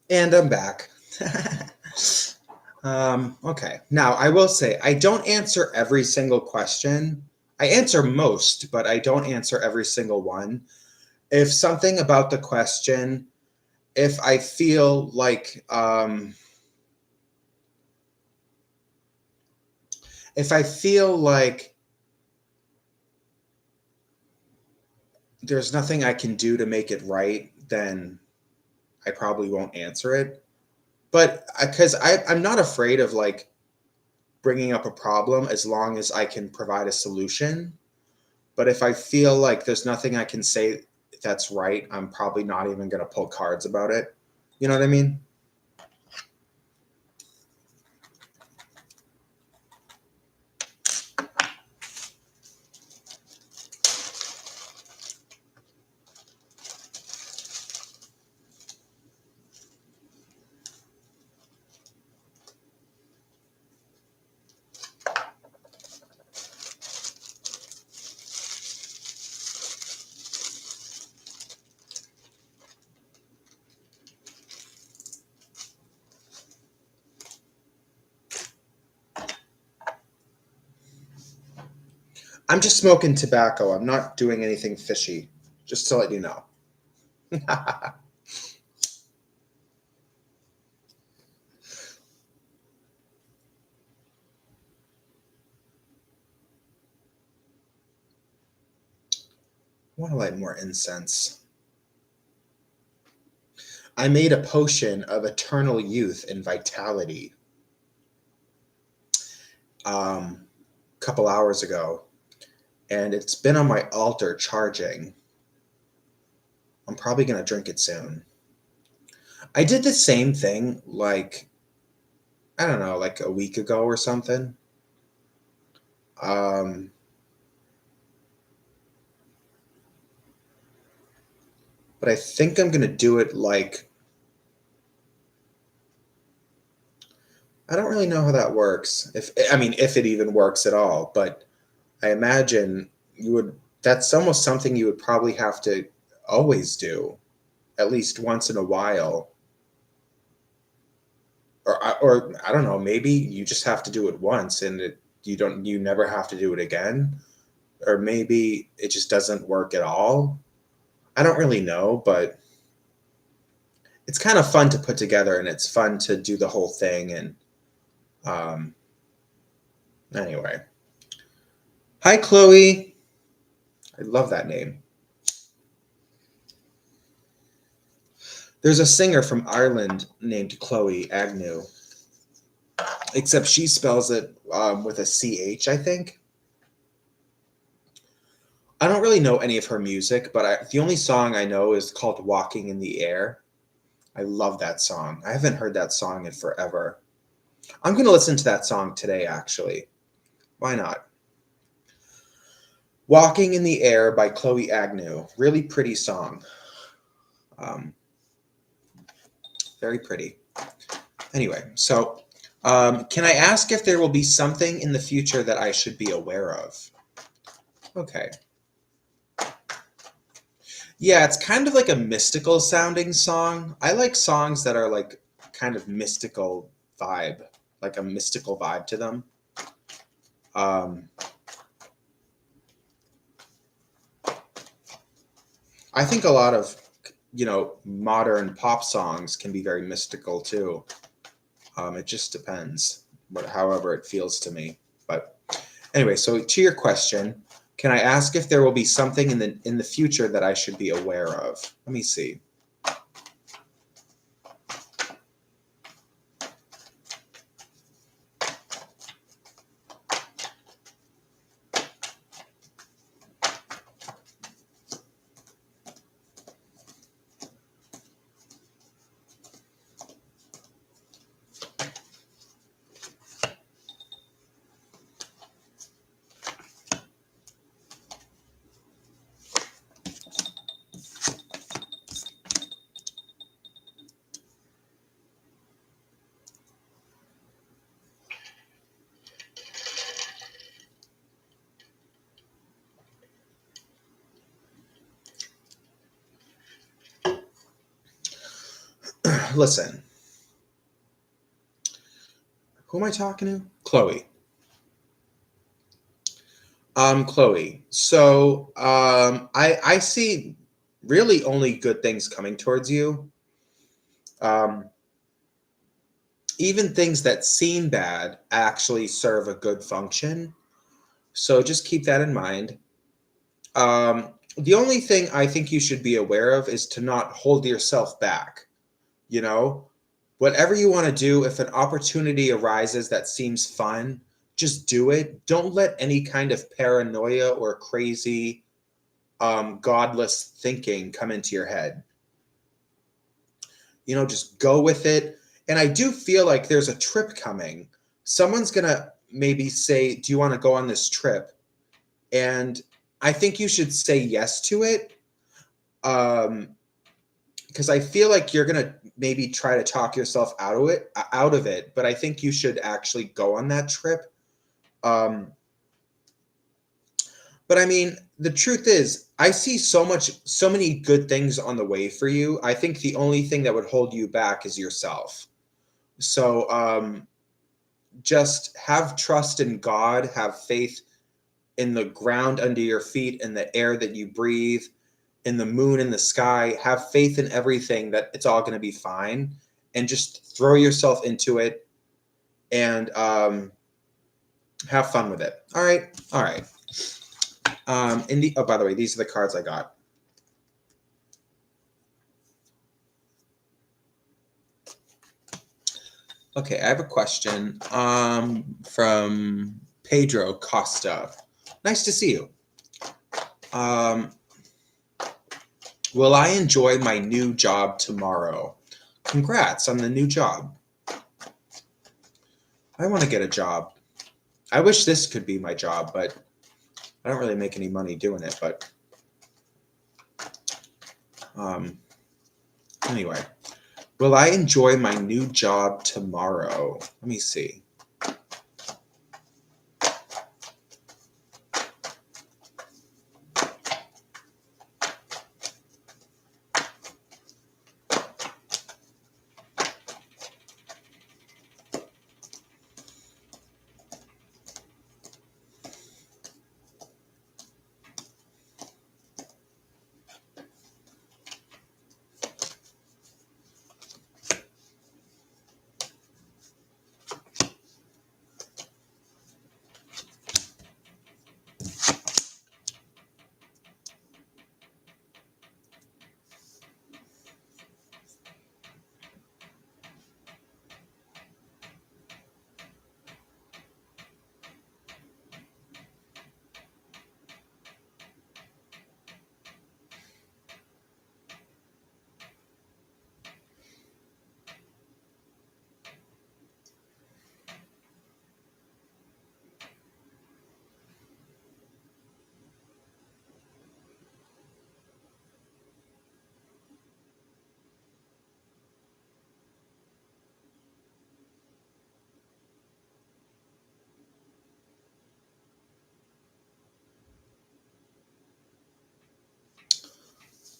And I'm back. Okay. Now, I will say, I don't answer every single question. I answer most, but I don't answer every single one. If something about the question, if I feel like, if I feel like there's nothing I can do to make it right, then I probably won't answer it. But because I'm not afraid of like bringing up a problem as long as I can provide a solution. But if I feel like there's nothing I can say that's right, I'm probably not even going to pull cards about it. You know what I mean? I'm just smoking tobacco. I'm not doing anything fishy, just to let you know. I want to light more incense. I made a potion of eternal youth and vitality a couple hours ago, and it's been on my altar charging. I'm probably going to drink it soon. I did the same thing like, I don't know, like a week ago or something. Um, but I think I'm going to do it like, I don't really know how that works. If it even works at all, but I imagine you would, that's almost something you would probably have to always do at least once in a while. Or I don't know, maybe you just have to do it once and you never have to do it again. Or maybe it just doesn't work at all. I don't really know, but it's kind of fun to put together and it's fun to do the whole thing. And um, anyway, hi, Chloe. I love that name. There's a singer from Ireland named Chloe Agnew, except she spells it with a CH, I think. I don't really know any of her music, but the only song I know is called Walking in the Air. I love that song. I haven't heard that song in forever. I'm going to listen to that song today, actually. Why not? Walking in the Air by Chloe Agnew. Really pretty song. Um, very pretty. Anyway, so can I ask if there will be something in the future that I should be aware of? Okay. Yeah, it's kind of like a mystical sounding song. I like songs that are like kind of mystical vibe, like a mystical vibe to them. Um, I think a lot of, modern pop songs can be very mystical too. It just depends, however it feels to me. But anyway, so to your question, can I ask if there will be something in the future that I should be aware of? Let me see. listen, who am I talking to? Chloe. Chloe. So I see really only good things coming towards you. Even things that seem bad actually serve a good function. So just keep that in mind. The only thing I think you should be aware of is to not hold yourself back. You know, whatever you want to do, if an opportunity arises that seems fun, just do it. Don't let any kind of paranoia or crazy, godless thinking come into your head. Just go with it. And I do feel like there's a trip coming. Someone's going to maybe say, do you want to go on this trip? And I think you should say yes to it. Because I feel like you're going to maybe try to talk yourself out of it. But I think you should actually go on that trip. But I mean, the truth is, I see so many good things on the way for you. I think the only thing that would hold you back is yourself. So just have trust in God, have faith in the ground under your feet, in the air that you breathe, in the moon, in the sky. Have faith in everything that it's all going to be fine, and just throw yourself into it and have fun with it. All right. By the way, these are the cards I got. Okay, I have a question from Pedro Costa. Nice to see you. Will I enjoy my new job tomorrow? Congrats on the new job. I want to get a job. I wish this could be my job, but I don't really make any money doing it. But anyway, will I enjoy my new job tomorrow? Let me see.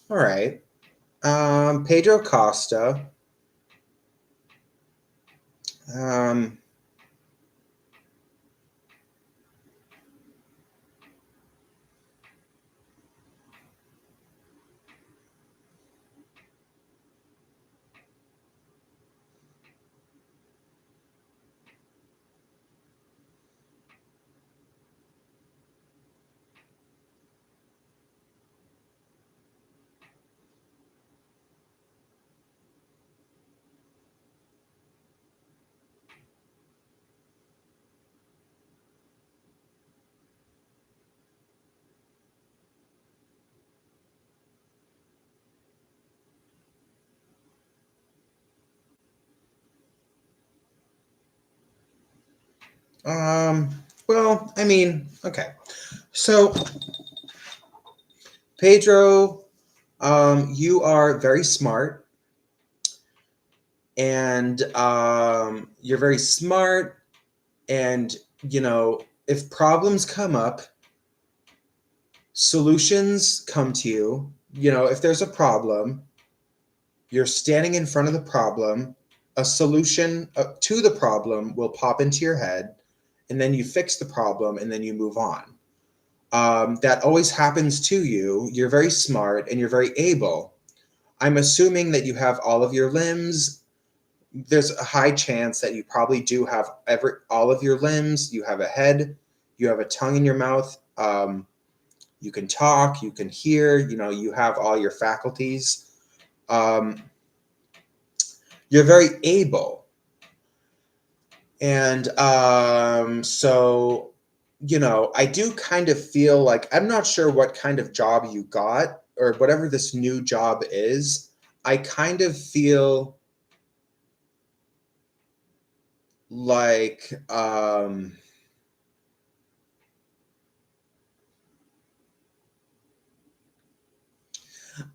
All right. Pedro Costa. Well, I mean, okay. So, Pedro, you are very smart, and you're very smart, and if problems come up, solutions come to you. If there's a problem, You're standing in front of the problem, a solution to the problem will pop into your head, and then you fix the problem, and then you move on. That always happens to you. You're very smart and you're very able. I'm assuming that you have all of your limbs. There's a high chance that you probably do have all of your limbs. You have a head, you have a tongue in your mouth. You can talk, you can hear, you have all your faculties. You're very able. And so, I do kind of feel like, I'm not sure what kind of job you got or whatever this new job is. I kind of feel like,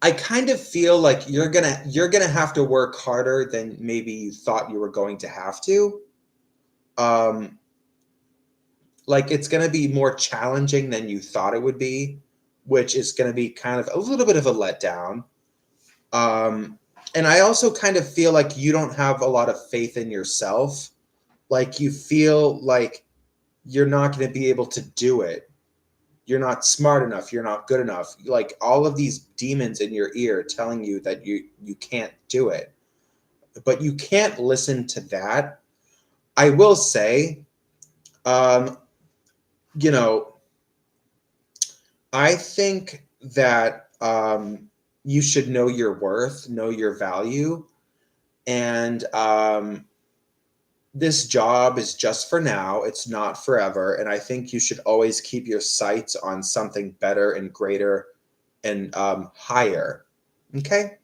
I kind of feel like you're gonna have to work harder than maybe you thought you were going to have to. Um, like it's gonna be more challenging than you thought it would be, which is gonna be kind of a little bit of a letdown. And I also kind of feel like you don't have a lot of faith in yourself. Like you feel like you're not going to be able to do it. You're not smart enough. You're not good enough. Like all of these demons in your ear telling you that you can't do it. But you can't listen to that. I will say, um, you know, I think that you should know your worth, know your value, and this job is just for now. It's not forever. And I think you should always keep your sights on something better and greater and higher. Okay?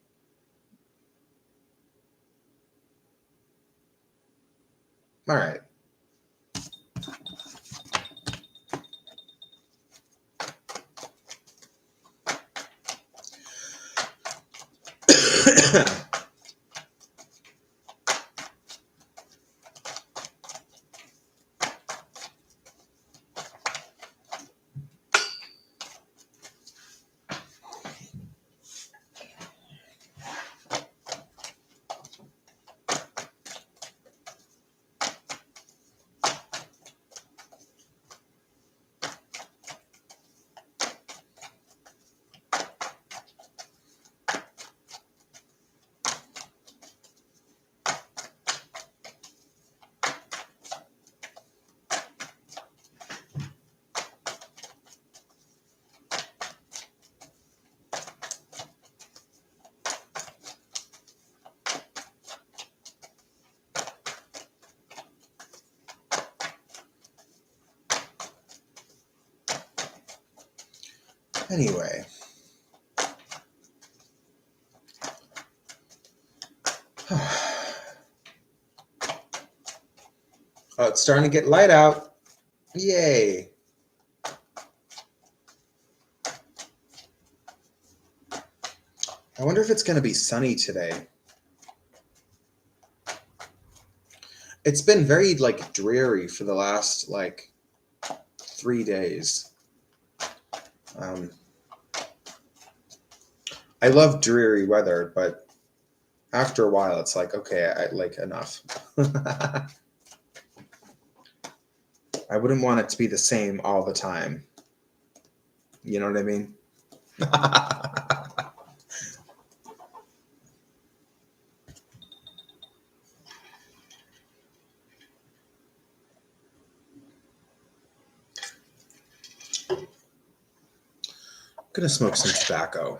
All right. Anyway. Oh, it's starting to get light out. Yay. I wonder if it's going to be sunny today. It's been very dreary for the last 3 days. I love dreary weather, but after a while it's like, okay, I enough. I wouldn't want it to be the same all the time. You know what I mean? I'm gonna smoke some tobacco.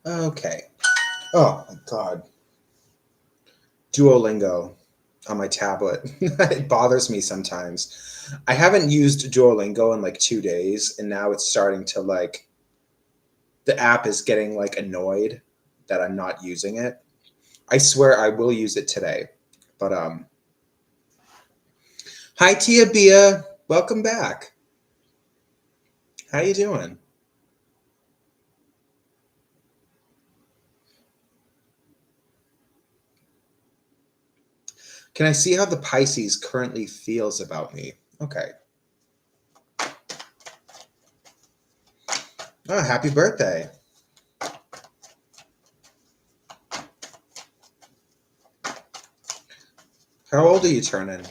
Okay. Oh my God. Duolingo on my tablet. It bothers me sometimes. I haven't used Duolingo in like 2 days, and now it's starting to like, the app is getting like annoyed that I'm not using it. I swear I will use it today. But hi Tia Bia, welcome back. How you doing? Can I see how the Pisces currently feels about me? Okay. Oh, happy birthday. How old are you turning?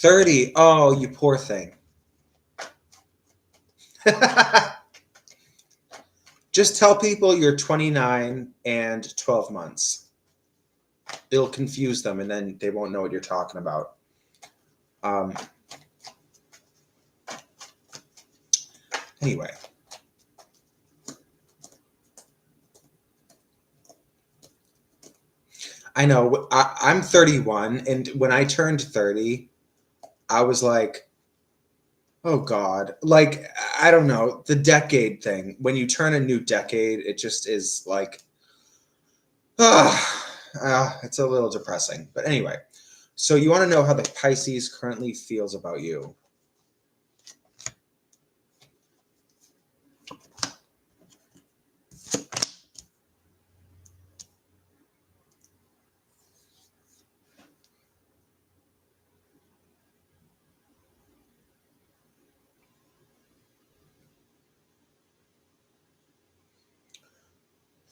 $30. Oh, you poor thing. Just tell people you're 29 and 12 months. It'll confuse them, and then they won't know what you're talking about. Anyway. I know. I'm 31, and when I turned 30, I was like, oh God. Like, I don't know, the decade thing. When you turn a new decade, it just is like, it's a little depressing. But anyway, so you want to know how the Pisces currently feels about you.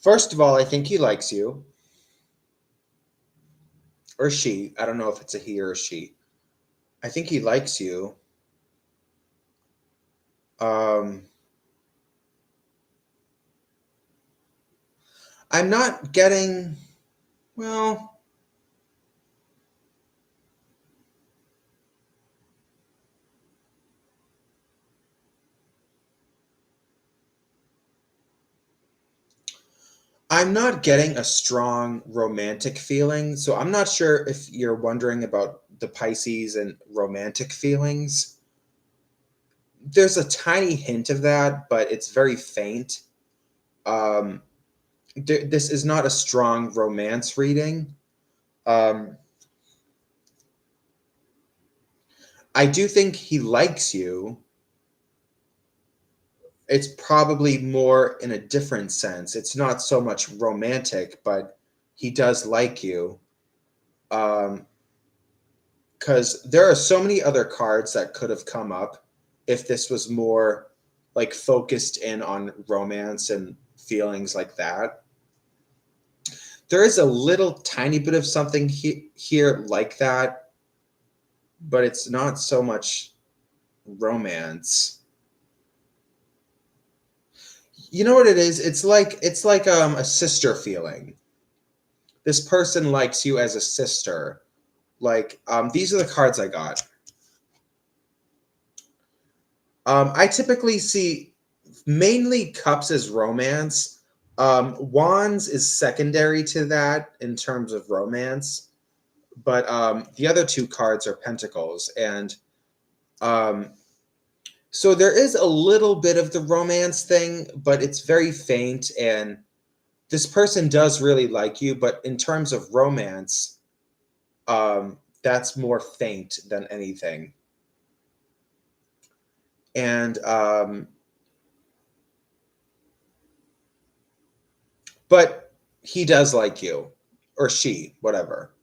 First of all, I think he likes you. Or she. I don't know if it's a he or a she. I think he likes you. Um, I'm not getting, well, I'm not getting a strong romantic feeling. So I'm not sure if you're wondering about the Pisces and romantic feelings. There's a tiny hint of that, but it's very faint. Um, this is not a strong romance reading. Um, I do think he likes you. It's probably more in a different sense. It's not so much romantic, but he does like you. Um, because there are so many other cards that could have come up if this was more like focused in on romance and feelings like that. There is a little tiny bit of something here like that, but it's not so much romance. You know what it is? It's like a sister feeling. This person likes you as a sister. Like these are the cards I got. I typically see mainly cups as romance. Wands is secondary to that in terms of romance, but the other two cards are pentacles, and um, so there is a little bit of the romance thing, but it's very faint. And this person does really like you, but in terms of romance, that's more faint than anything. And but he does like you, or she, whatever.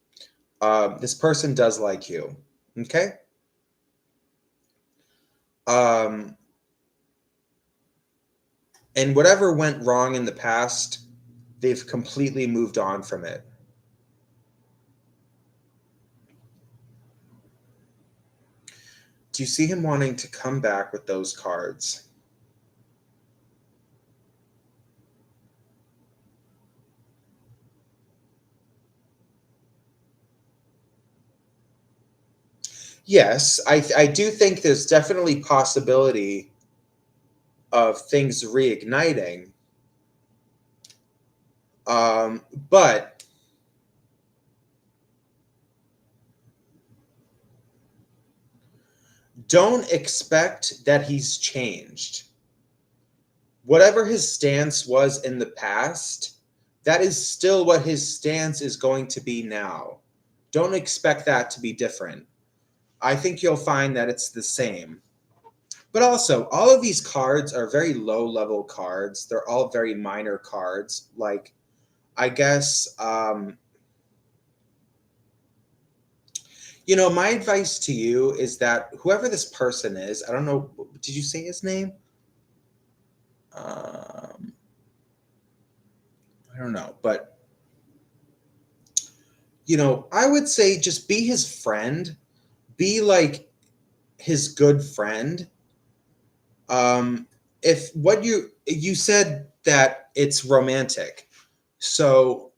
This person does like you. Okay. Um, and whatever went wrong in the past, they've completely moved on from it. Do you see him wanting to come back with those cards? Yes, I do think there's definitely possibility of things reigniting. But don't expect that he's changed. Whatever his stance was in the past, that is still what his stance is going to be now. Don't expect that to be different. I think you'll find that it's the same. But also, all of these cards are very low level cards. They're all very minor cards. Like, I guess, my advice to you is that whoever this person is, I don't know, did you say his name? I don't know, but I would say just be his friend, be like his good friend. Um, if what you said that it's romantic, so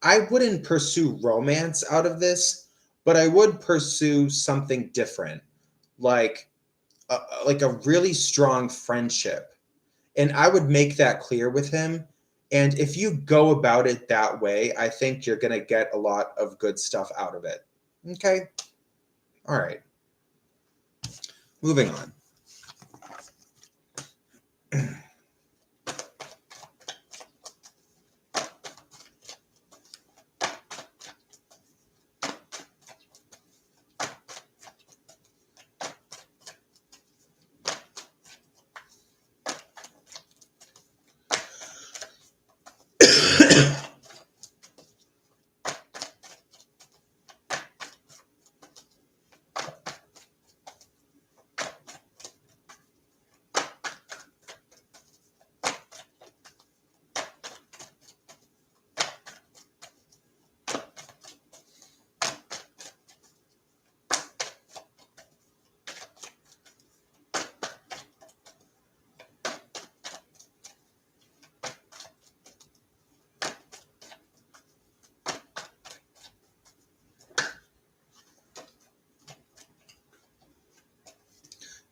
I wouldn't pursue romance out of this, but I would pursue something different, like like a really strong friendship. And I would make that clear with him. And if you go about it that way, I think you're going to get a lot of good stuff out of it. Okay? All right. Moving on.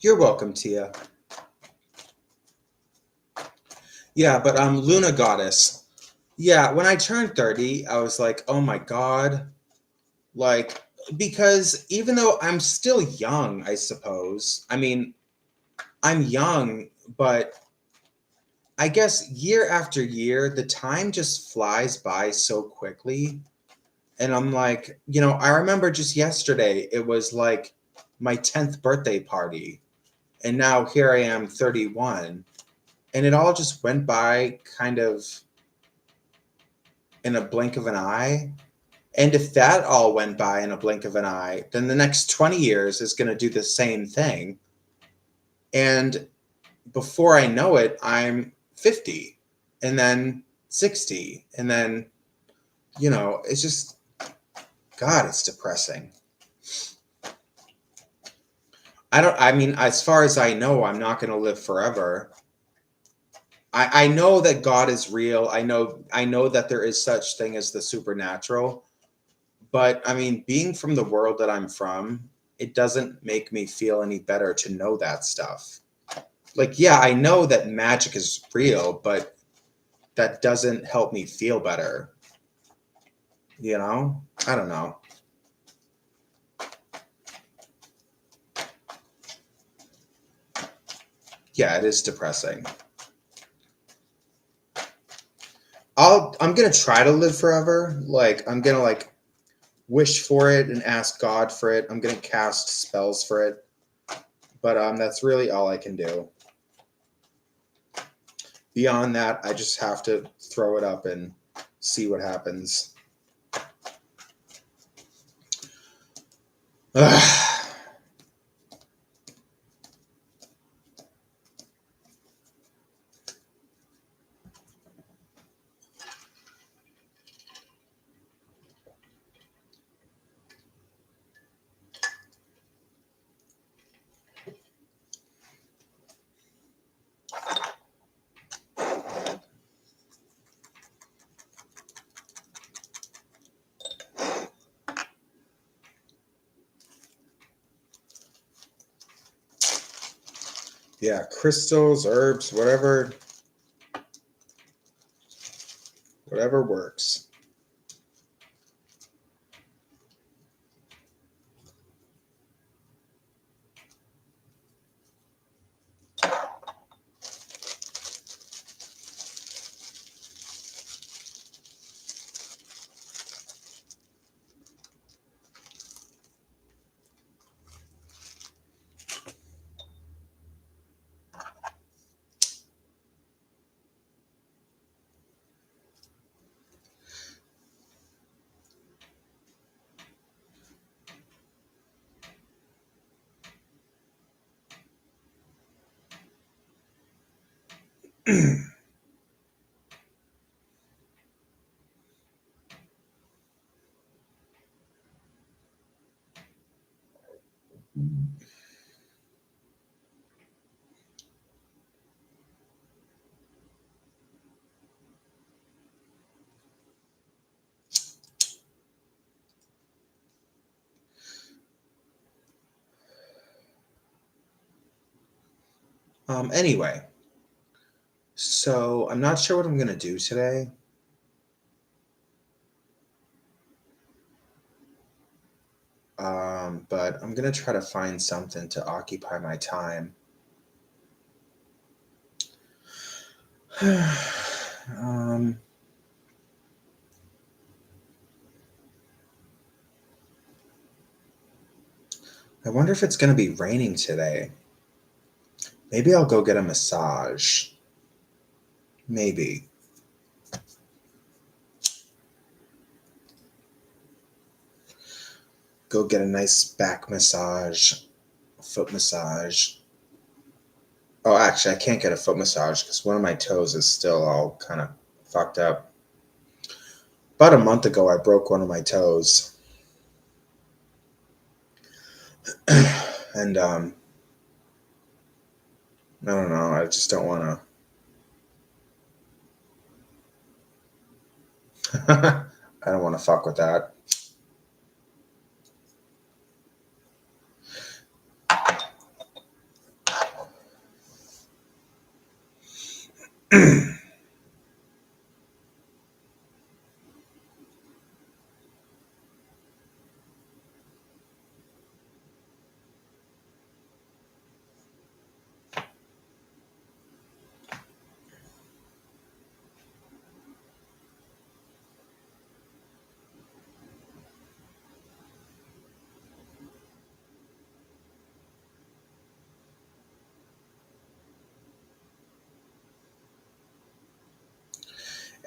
You're welcome, Tia. Yeah, but Luna Goddess. Yeah, when I turned 30, I was like, "Oh my god." Like, because even though I'm still young, I suppose. I mean, I'm young, but I guess year after year, the time just flies by so quickly. And I'm like, I remember just yesterday, it was like my 10th birthday party. And now here I am, 31. And it all just went by kind of in a blink of an eye. And if that all went by in a blink of an eye, then the next 20 years is going to do the same thing. And before I know it, I'm 50 and then 60. And then, it's just, God, it's depressing. I mean, as far as I know, I'm not going to live forever. I know that God is real. I know that there is such thing as the supernatural. But I mean, being from the world that I'm from, it doesn't make me feel any better to know that stuff. Like, yeah, I know that magic is real, but that doesn't help me feel better. I don't know. Yeah, it is depressing. I'm gonna try to live forever. Like, I'm gonna like wish for it and ask God for it. I'm gonna cast spells for it. But that's really all I can do. Beyond that, I just have to throw it up and see what happens. Yeah, crystals, herbs, whatever works. Anyway, so I'm not sure what I'm gonna do today. But I'm gonna try to find something to occupy my time. I wonder if it's gonna be raining today. Maybe I'll go get a massage. Maybe. Go get a nice back massage, foot massage. Oh, actually, I can't get a foot massage because one of my toes is still all kind of fucked up. About a month ago, I broke one of my toes. And, I don't know, I just don't want to. I don't want to fuck with that.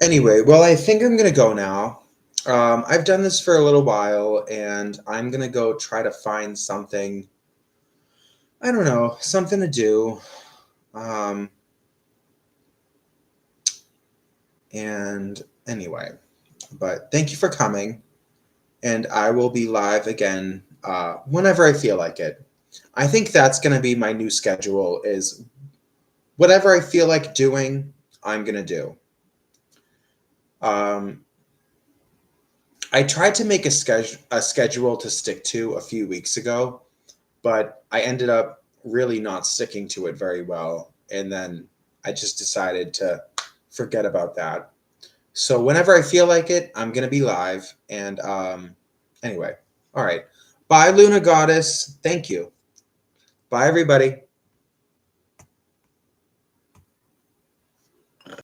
Anyway, well, I think I'm going to go now. I've done this for a little while, and I'm going to go try to find something, I don't know, something to do. And anyway, but thank you for coming, and I will be live again whenever I feel like it. I think that's going to be my new schedule is whatever I feel like doing, I'm going to do. I tried to make a schedule to stick to a few weeks ago, but I ended up really not sticking to it very well. And then I just decided to forget about that. So whenever I feel like it, I'm going to be live. And anyway, all right. Bye, Luna Goddess. Thank you. Bye, everybody.